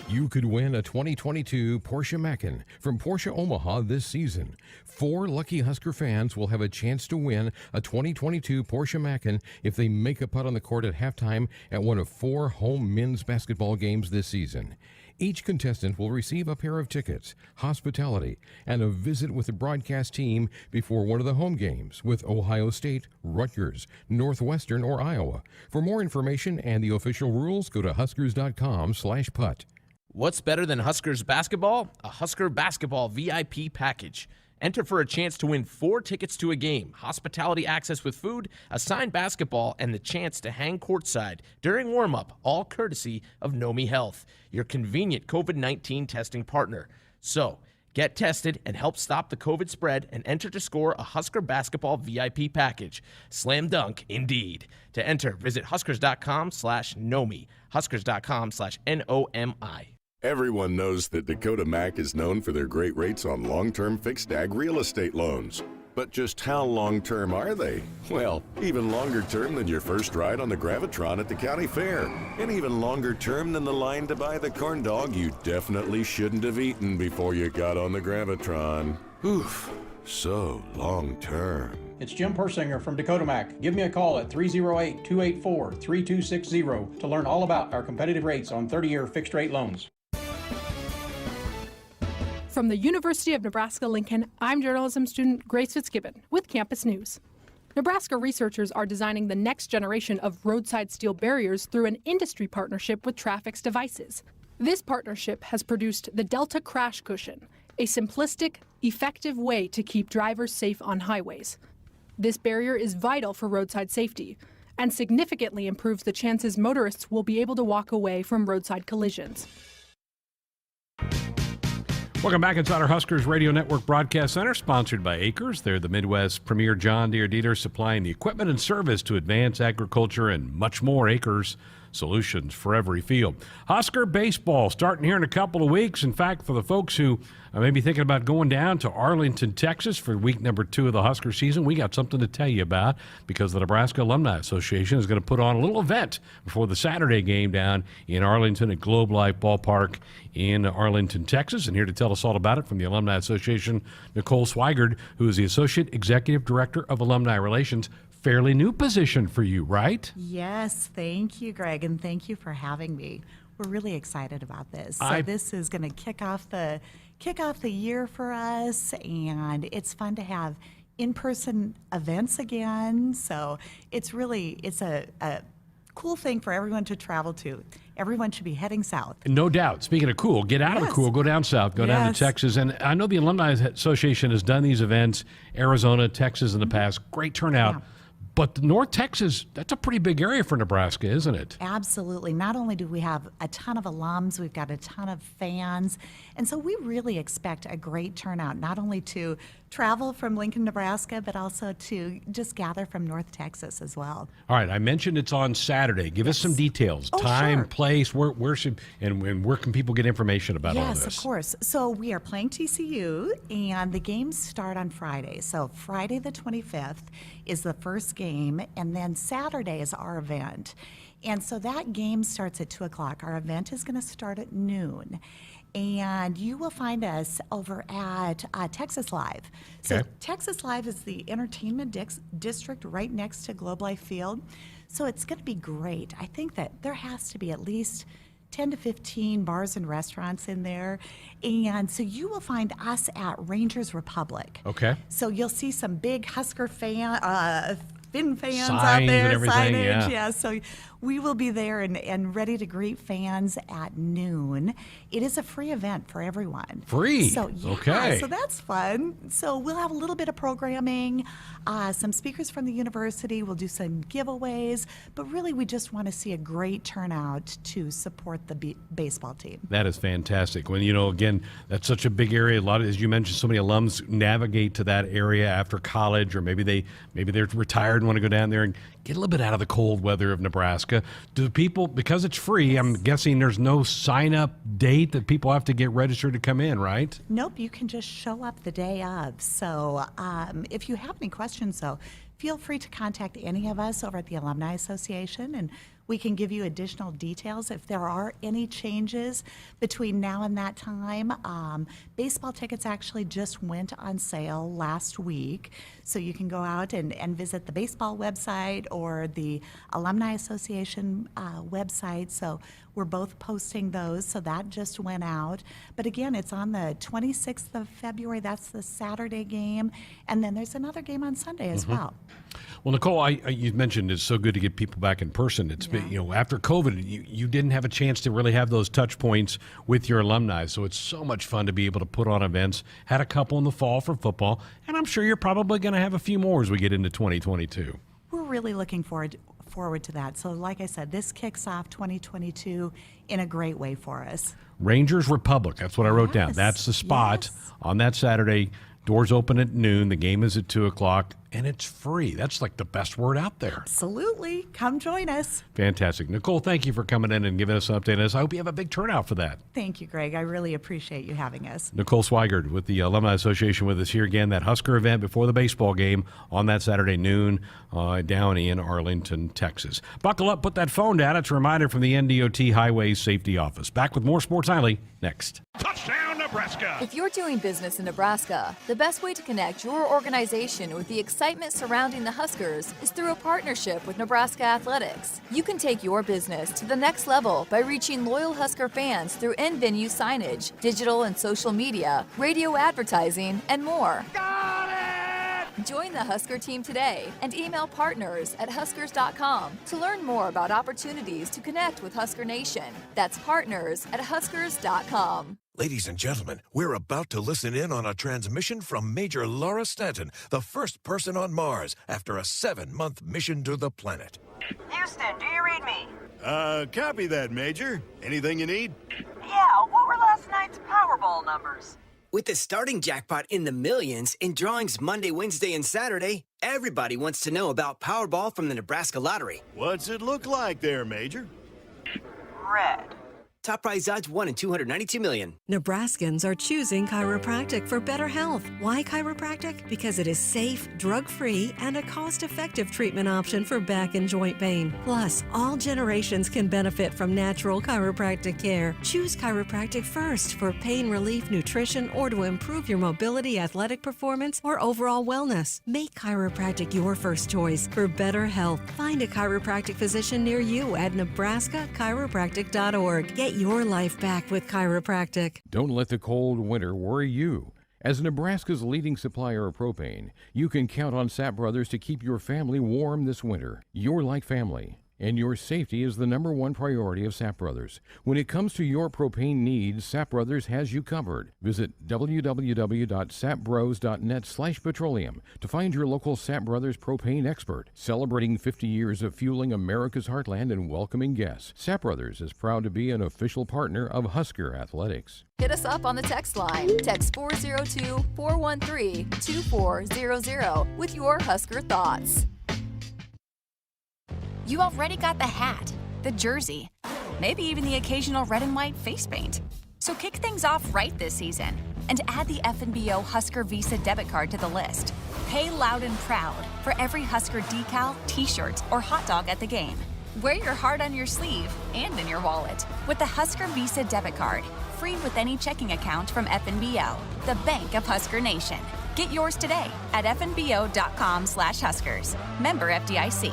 You could win a 2022 Porsche Macan from Porsche Omaha this season. 4 lucky Husker fans will have a chance to win a 2022 Porsche Macan if they make a putt on the court at halftime at one of 4 home men's basketball games this season. Each contestant will receive a pair of tickets, hospitality, and a visit with the broadcast team before one of the home games with Ohio State, Rutgers, Northwestern, or Iowa. For more information and the official rules, go to huskers.com/putt. What's better than Huskers basketball? A Husker basketball VIP package. Enter for a chance to win 4 tickets to a game, hospitality access with food, a signed basketball, and the chance to hang courtside during warm-up, all courtesy of Nomi Health, your convenient COVID-19 testing partner. So, get tested and help stop the COVID spread and enter to score a Husker basketball VIP package. Slam dunk, indeed. To enter, visit huskers.com/Nomi, huskers.com/NOMI. Everyone knows that Dakota Mac is known for their great rates on long-term fixed ag real estate loans. But just how long-term are they? Well, even longer term than your first ride on the Gravitron at the county fair. And even longer term than the line to buy the corn dog you definitely shouldn't have eaten before you got on the Gravitron. Oof, so long-term. It's Jim Persinger from Dakota Mac. Give me a call at 308-284-3260 to learn all about our competitive rates on 30-year fixed-rate loans. From the University of Nebraska-Lincoln, I'm journalism student Grace Fitzgibbon with Campus News. Nebraska researchers are designing the next generation of roadside steel barriers through an industry partnership with Trafix Devices. This partnership has produced the Delta Crash Cushion, a simplistic, effective way to keep drivers safe on highways. This barrier is vital for roadside safety and significantly improves the chances motorists will be able to walk away from roadside collisions. Welcome back inside our Huskers Radio Network Broadcast Center, sponsored by Acres. They're the Midwest's premier John Deere dealer, supplying the equipment and service to advance agriculture and much more. Acres, solutions for every field. Husker baseball starting here in a couple of weeks. In fact, for the folks who may be thinking about going down to Arlington, Texas for week number 2 of the Husker season, we got something to tell you about, because the Nebraska Alumni Association is going to put on a little event before the Saturday game down in Arlington at Globe Life Ballpark in Arlington, Texas. And here to tell us all about it from the Alumni Association, Nicole Swigard, who is the Associate Executive Director of Alumni Relations. Fairly new position for you, right? Yes, thank you, Greg, and thank you for having me. We're really excited about this. So this is going to kick off the year for us, and it's fun to have in-person events again. So it's a cool thing for everyone to travel to. Everyone should be heading south. No doubt. Speaking of cool, get out of the cool, go down south, go down to Texas. And I know the Alumni Association has done these events, Arizona, Texas in the past. Great turnout. Yeah. But North Texas, that's a pretty big area for Nebraska, isn't it? Absolutely. Not only do we have a ton of alums, we've got a ton of fans. And so we really expect a great turnout, not only to travel from Lincoln, Nebraska, but also to just gather from North Texas as well. All right. I mentioned it's on Saturday. Give us some details. Time, place, where should, and where can people get information about all this? Yes, of course. So we are playing TCU, and the games start on Friday. So Friday the 25th is the first game, and then Saturday is our event. And so that game starts at 2 o'clock. Our event is going to start at noon. And you will find us over at Texas Live. So Texas Live is the entertainment district right next to Globe Life Field. So it's going to be great. I think that there has to be at least 10 to 15 bars and restaurants in there. And so you will find us at Rangers Republic. Okay. So you'll see some big Husker Fin fans Signs out there, and everything, signage. yeah. So we will be there and ready to greet fans at noon. It is a free event for everyone. Free? So, yeah, Okay. So that's fun. So we'll have a little bit of programming, some speakers from the university. We'll do some giveaways. But really, we just want to see a great turnout to support the baseball team. That is fantastic. When, again, that's such a big area. A lot of, as you mentioned, so many alums navigate to that area after college, or maybe they're retired and want to go down there and get a little bit out of the cold weather of Nebraska. Do people, because it's free, I'm guessing there's no sign-up date that people have to get registered to come in, right? Nope, you can just show up the day of. So if you have any questions, though, feel free to contact any of us over at the Alumni Association, and we can give you additional details if there are any changes between now and that time. Baseball tickets actually just went on sale last week, so you can go out and visit the baseball website or the Alumni Association website. So we're both posting those, so that just went out. But again, it's on the 26th of February. That's the Saturday game, and then there's another game on Sunday as well. Well, Nicole, you mentioned it's so good to get people back in person. It's been, after COVID, you didn't have a chance to really have those touch points with your alumni. So it's so much fun to be able to put on events. Had a couple in the fall for football, and I'm sure you're probably going to have a few more as we get into 2022. We're really looking forward to that. So like I said, this kicks off 2022 in a great way for us. Rangers Republic, that's what I wrote down. That's the spot on that Saturday. Doors open at noon. The game is at 2 o'clock, and it's free. That's like the best word out there. Absolutely. Come join us. Fantastic. Nicole, thank you for coming in and giving us an update. I hope you have a big turnout for that. Thank you, Greg. I really appreciate you having us. Nicole Swigert with the Alumni Association with us here again. That Husker event before the baseball game on that Saturday noon down in Arlington, Texas. Buckle up, put that phone down. It's a reminder from the NDOT Highway Safety Office. Back with more Sports Nightly next. Touchdown, Nebraska! If you're doing business in Nebraska, the best way to connect your organization with the excitement surrounding the Huskers is through a partnership with Nebraska Athletics. You can take your business to the next level by reaching loyal Husker fans through in-venue signage, digital and social media, radio advertising, and more. Join the Husker team today and email partners@huskers.com to learn more about opportunities to connect with Husker Nation. That's partners@huskers.com. Ladies and gentlemen, we're about to listen in on a transmission from Major Laura Stanton, the first person on Mars after a 7-month mission to the planet. Houston, do you read me? Copy that, Major. Anything you need? Yeah, what were last night's Powerball numbers? With the starting jackpot in the millions and drawings Monday, Wednesday, and Saturday, everybody wants to know about Powerball from the Nebraska Lottery. What's it look like there, Major? Red. Top prize odds 1 in 292 million. Nebraskans are choosing chiropractic for better health. Why chiropractic? Because it is safe, drug-free, and a cost-effective treatment option for back and joint pain. Plus, all generations can benefit from natural chiropractic care. Choose chiropractic first for pain relief, nutrition, or to improve your mobility, athletic performance, or overall wellness. Make chiropractic your first choice for better health. Find a chiropractic physician near you at nebraska-chiropractic.org. Get your life back with chiropractic. Don't let the cold winter worry you. As Nebraska's leading supplier of propane, you can count on Sapp Brothers to keep your family warm this winter. You're like family, and your safety is the #1 priority of Sapp Brothers. When it comes to your propane needs, Sapp Brothers has you covered. Visit www.sappbros.net/petroleum to find your local Sapp Brothers propane expert. Celebrating 50 years of fueling America's heartland and welcoming guests, Sapp Brothers is proud to be an official partner of Husker Athletics. Hit us up on the text line. Text 402-413-2400 with your Husker thoughts. You already got the hat, the jersey, maybe even the occasional red and white face paint. So kick things off right this season and add the FNBO Husker Visa debit card to the list. Pay loud and proud for every Husker decal, t-shirt, or hot dog at the game. Wear your heart on your sleeve and in your wallet with the Husker Visa debit card, free with any checking account from FNBO, the bank of Husker Nation. Get yours today at fnbo.com/Huskers. Member FDIC.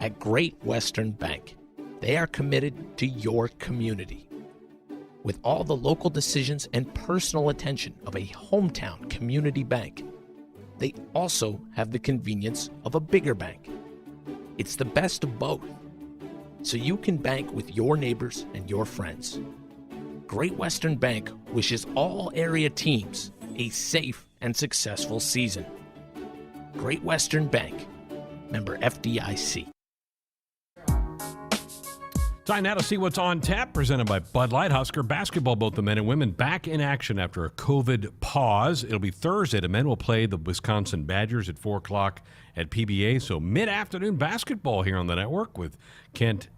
At Great Western Bank, they are committed to your community. With all the local decisions and personal attention of a hometown community bank, they also have the convenience of a bigger bank. It's the best of both. so you can bank with your neighbors and your friends. Great Western Bank wishes all area teams a safe and successful season. Great Western Bank, member FDIC. Time now to see what's on tap, presented by Bud Light. Husker basketball, both the men and women, back in action after a COVID pause. It'll be Thursday. The men will play the Wisconsin Badgers at 4 o'clock at PBA. So mid-afternoon basketball here on the network with Kent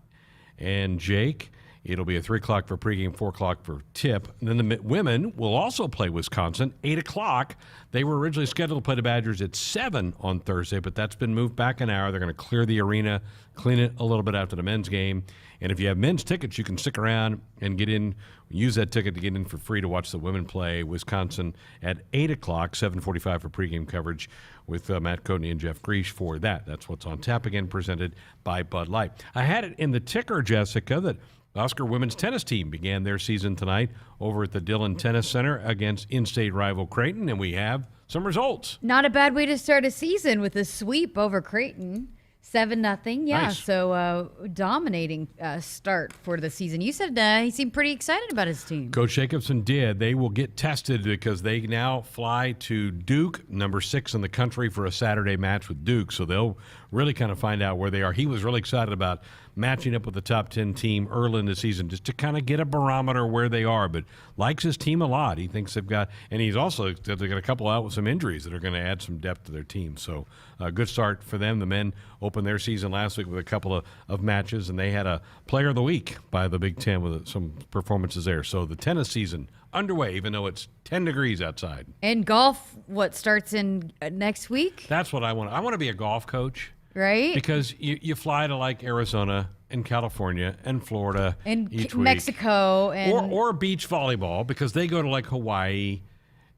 and Jake. It'll be at 3 o'clock for pregame, 4 o'clock for tip. And then the women will also play Wisconsin, 8 o'clock. They were originally scheduled to play the Badgers at 7 on Thursday, but that's been moved back an hour. They're going to clear the arena, clean it a little bit after the men's game. And if you have men's tickets, you can stick around and get in, use that ticket to get in for free to watch the women play Wisconsin at 8 o'clock, 7:45 for pregame coverage with Matt Codeney and Jeff Greash for that. That's what's on tap, again, presented by Bud Light. I had it in the ticker, Jessica, that the Husker women's tennis team began their season tonight over at the Dillon Tennis Center against in-state rival Creighton, and we have some results. Not a bad way to start a season with a sweep over Creighton. 7-0. Yeah, Nice. So dominating start for the season. You said he seemed pretty excited about his team. Coach Jacobson did. They will get tested because they now fly to Duke, number 6 in the country, for a Saturday match with Duke. So they'll really kind of find out where they are. He was really excited about matching up with the top 10 team early in the season just to kind of get a barometer where they are, but likes his team a lot. He thinks they've got, and he's also, they've got a couple out with some injuries that are going to add some depth to their team. So a good start for them. The men opened their season last week with a couple of matches, and they had a player of the week by the Big Ten with some performances there. So the tennis season underway, even though it's 10 degrees outside. And golf, what starts in next week? That's what I want. I want to be a golf coach. Right? Because you fly to like Arizona and California and Florida and each week. Mexico and or beach volleyball, because they go to like Hawaii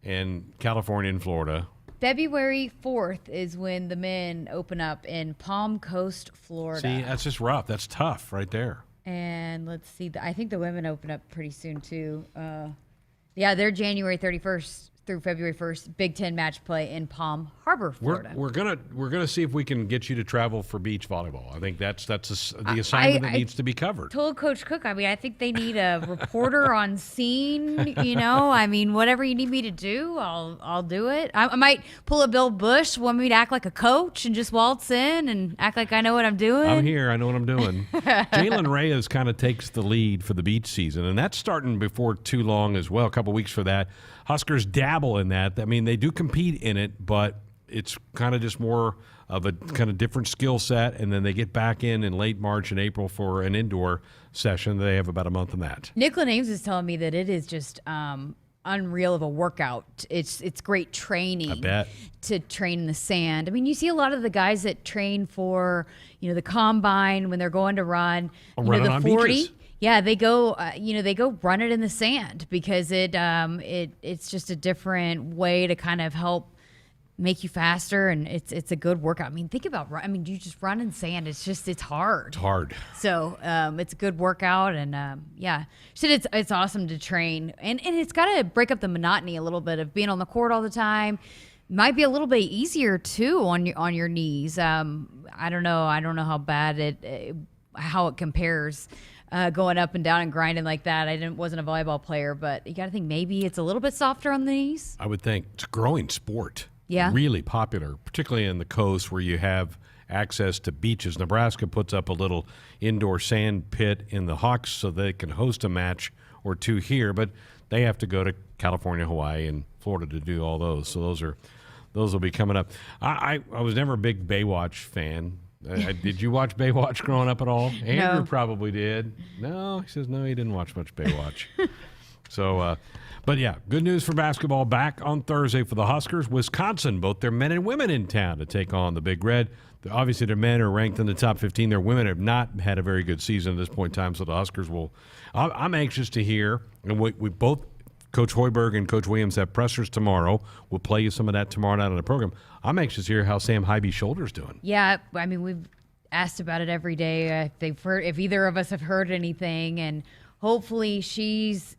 and California and Florida. February 4th is when the men open up in Palm Coast, Florida. See, that's just rough. That's tough right there. And let's see. I think the women open up pretty soon too. Yeah, they're January 31st through February 1st. Big Ten match play in Palm Harbor, Florida. We're gonna see if we can get you to travel for beach volleyball. I think that's the assignment that needs to be covered. Told Coach Cook, I think they need a reporter on scene. Whatever you need me to do, I'll do it. I might pull a Bill Bush, want me to act like a coach and just waltz in and act like I know what I'm doing. I'm here. I know what I'm doing. Jalen Reyes kind of takes the lead for the beach season, and that's starting before too long as well. A couple weeks for that. Huskers dabble in that. I mean, they do compete in it, but it's kind of just more of a kind of different skill set, and then they get back in late March and April for an indoor session. They have about a month in that. Nicola Ames is telling me that it is just unreal of a workout. It's great training. I bet. To train in the sand. I mean, you see a lot of the guys that train for, the combine when they're going to run, running the on 40. Beaches. Yeah, they go, they go run it in the sand because it's just a different way to kind of help make you faster, and it's a good workout. I mean, think about you just run in sand. It's hard. It's hard. So it's a good workout, and she said it's awesome to train, and it's got to break up the monotony a little bit of being on the court all the time. Might be a little bit easier too on your knees. I don't know how bad how it compares. Going up and down and grinding like that. Wasn't a volleyball player, but you got to think maybe it's a little bit softer on the knees. I would think it's a growing sport. Yeah. Really popular, particularly in the coast where you have access to beaches. Nebraska puts up a little indoor sand pit in the Hawks so they can host a match or two here, but they have to go to California, Hawaii, and Florida to do all those. So those will be coming up. I was never a big Baywatch fan. Did you watch Baywatch growing up at all? Andrew probably did. No, he says no, he didn't watch much Baywatch. So, but yeah, good news for basketball. Back on Thursday for the Huskers. Wisconsin, both their men and women in town to take on the Big Red. Obviously, their men are ranked in the top 15. Their women have not had a very good season at this point in time, so the Huskers will. I'm anxious to hear, and we both, Coach Hoiberg and Coach Williams, have pressers tomorrow. We'll play you some of that tomorrow night on the program. I'm anxious to hear how Sam Hybe's shoulder's doing. Yeah, we've asked about it every day. If either of us have heard anything, and hopefully she's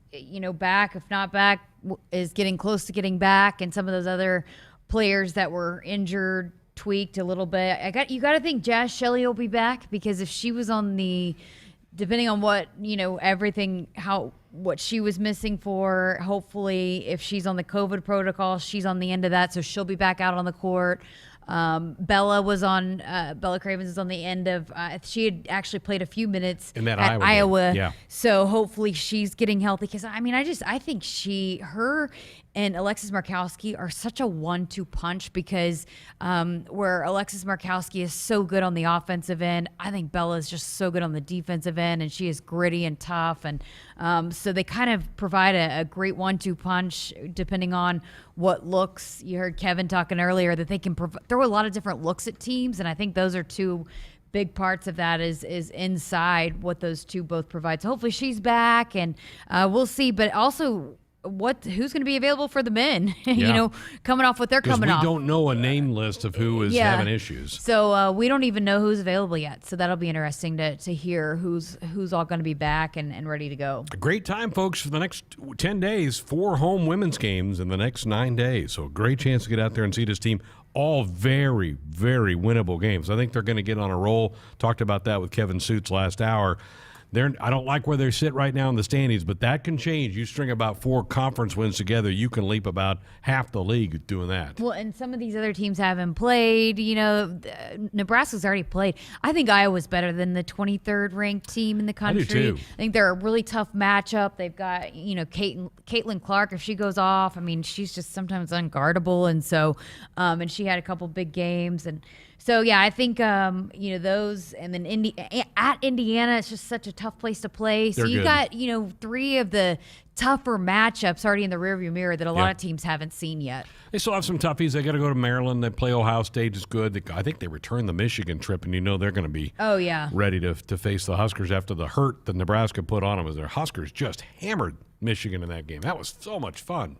back. If not back, is getting close to getting back. And some of those other players that were injured, tweaked a little bit. You got to think Jazz Shelley will be back, because if she was on the depending on what, everything, what she was missing for, hopefully if she's on the COVID protocol, she's on the end of that. So she'll be back out on the court. Bella Cravens is on the end of, she had actually played a few minutes in that at Iowa. Yeah. So hopefully she's getting healthy. Cause I think her and Alexis Markowski are such a 1-2 punch because, where Alexis Markowski is so good on the offensive end, I think Bella is just so good on the defensive end, and she is gritty and tough. And, so they kind of provide a great 1-2 punch depending on what looks. You heard Kevin talking earlier that they can throw a lot of different looks at teams, and I think those are two big parts of that is inside what those two both provide. So hopefully she's back, and we'll see. But also, who's going to be available for the men? Coming off what they're coming off. We don't know a name list of who is having issues. So we don't even know who's available yet. So that'll be interesting to hear who's all going to be back and ready to go. A great time, folks, for the next 10 days. 4 home women's games in the next 9 days. So a great chance to get out there and see this team. All very, very winnable games. I think they're going to get on a roll. Talked about that with Kevin Suits last hour. I don't like where they sit right now in the standings, but that can change. You string about 4 conference wins together, you can leap about half the league doing that. Well, and some of these other teams haven't played. Nebraska's already played. I think Iowa's better than the 23rd ranked team in the country. I do too. I think they're a really tough matchup. They've got, Caitlin Clark. If she goes off, she's just sometimes unguardable. And so, and she had a couple big games. And so, yeah, I think, those, and then at Indiana, it's just such a tough place to play. So you got, 3 of the tougher matchups already in the rearview mirror that a lot of teams haven't seen yet. They still have some toughies. They got to go to Maryland. They play Ohio State is good. I think they return the Michigan trip, and they're going to be ready to face the Huskers after the hurt that Nebraska put on them. As their Huskers just hammered Michigan in that game. That was so much fun.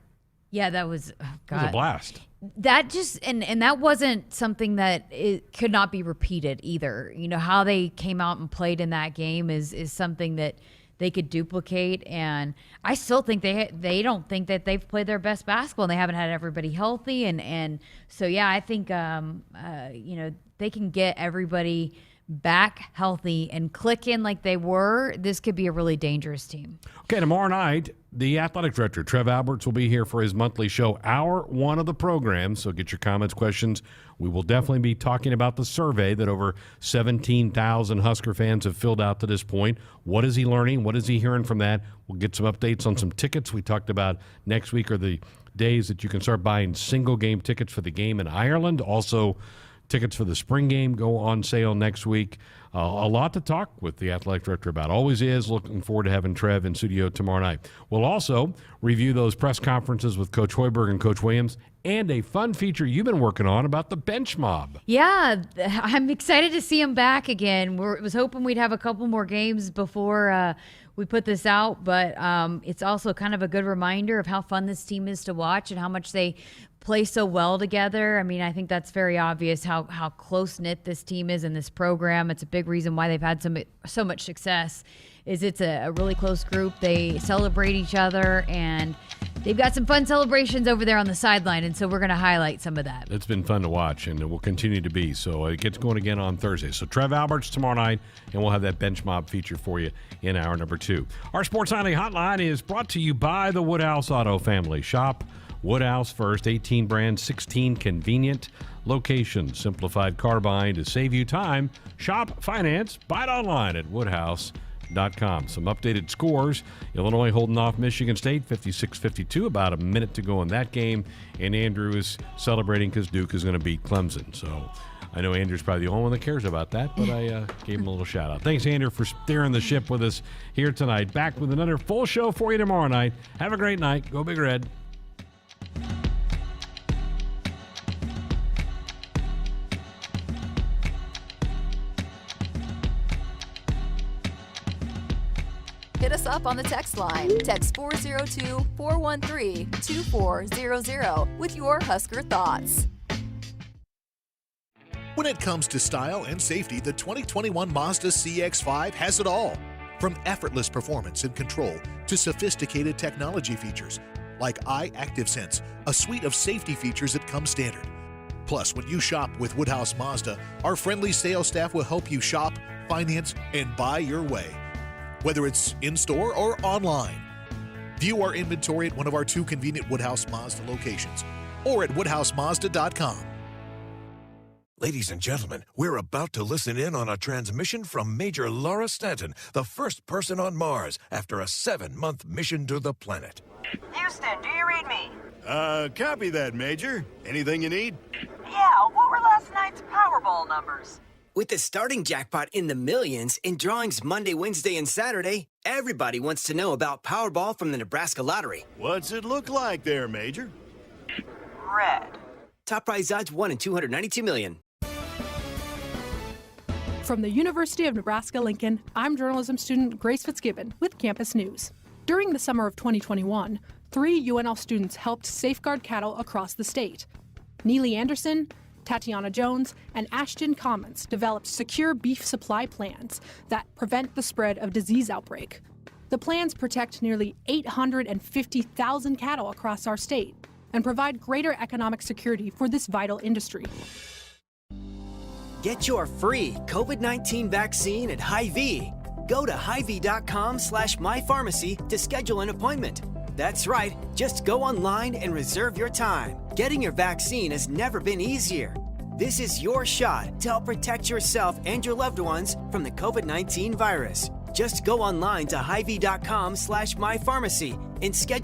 Yeah, that was It was a blast. That just and that wasn't something that it could not be repeated either. How they came out and played in that game is something that they could duplicate, and I still think they don't think that they've played their best basketball, and they haven't had everybody healthy, and so yeah, I think they can get everybody back healthy and click in like they were. This could be a really dangerous team. Okay, tomorrow night, the athletic director, Trev Alberts, will be here for his monthly show, Hour 1 of the program. So get your comments, questions. We will definitely be talking about the survey that over 17,000 Husker fans have filled out to this point. What is he learning? What is he hearing from that? We'll get some updates on some tickets. We talked about next week are the days that you can start buying single game tickets for the game in Ireland. Also, tickets for the spring game go on sale next week. A lot to talk with the athletic director about. Always is. Looking forward to having Trev in studio tomorrow night. We'll also review those press conferences with Coach Hoiberg and Coach Williams and a fun feature you've been working on about the bench mob. Yeah, I'm excited to see them back again. Was hoping we'd have a couple more games before we put this out, but it's also kind of a good reminder of how fun this team is to watch and how much they play so well together. I think that's very obvious how close-knit this team is in this program. It's a big reason why they've had so much success is it's a really close group. They celebrate each other, and they've got some fun celebrations over there on the sideline, and so we're going to highlight some of that. It's been fun to watch, and it will continue to be. So it gets going again on Thursday. So Trev Alberts tomorrow night, and we'll have that bench mob feature for you in hour number 2. Our Sports Nightly Hotline is brought to you by the Woodhouse Auto Family. Shop Woodhouse first, 18 brands, 16 convenient locations. Simplified car buying to save you time. Shop, finance, buy it online at woodhouse.com. Some updated scores. Illinois holding off Michigan State, 56-52. About a minute to go in that game. And Andrew is celebrating because Duke is going to beat Clemson. So I know Andrew's probably the only one that cares about that, but I gave him a little shout out. Thanks, Andrew, for steering the ship with us here tonight. Back with another full show for you tomorrow night. Have a great night. Go Big Red. Hit us up on the text line. Text 402-413-2400 with your Husker thoughts. When it comes to style and safety, the 2021 Mazda CX-5 has it all. From effortless performance and control to sophisticated technology features like iActiveSense, a suite of safety features that come standard. Plus, when you shop with Woodhouse Mazda, our friendly sales staff will help you shop, finance, and buy your way. whether it's in-store or online. View our inventory at one of our 2 convenient Woodhouse Mazda locations or at woodhousemazda.com. Ladies and gentlemen, we're about to listen in on a transmission from Major Laura Stanton, the first person on Mars after a 7-month mission to the planet. Houston, do you read me? Copy that, Major. Anything you need? Yeah, what were last night's Powerball numbers? With the starting jackpot in the millions and drawings Monday, Wednesday, and Saturday, everybody wants to know about Powerball from the Nebraska Lottery. What's it look like there, Major? Red. Top prize odds 1 in 292 million. From the University of Nebraska-Lincoln, I'm journalism student Grace Fitzgibbon with Campus News. During the summer of 2021, 3 UNL students helped safeguard cattle across the state. Neely Anderson, Tatiana Jones, and Ashton Commons developed secure beef supply plans that prevent the spread of disease outbreak. The plans protect nearly 850,000 cattle across our state and provide greater economic security for this vital industry. Get your free COVID-19 vaccine at Hy-Vee. Go to Hy-Vee.com/mypharmacy to schedule an appointment. That's right, just go online and reserve your time. Getting your vaccine has never been easier. This is your shot to help protect yourself and your loved ones from the COVID-19 virus. Just go online to Hy-Vee.com/mypharmacy and schedule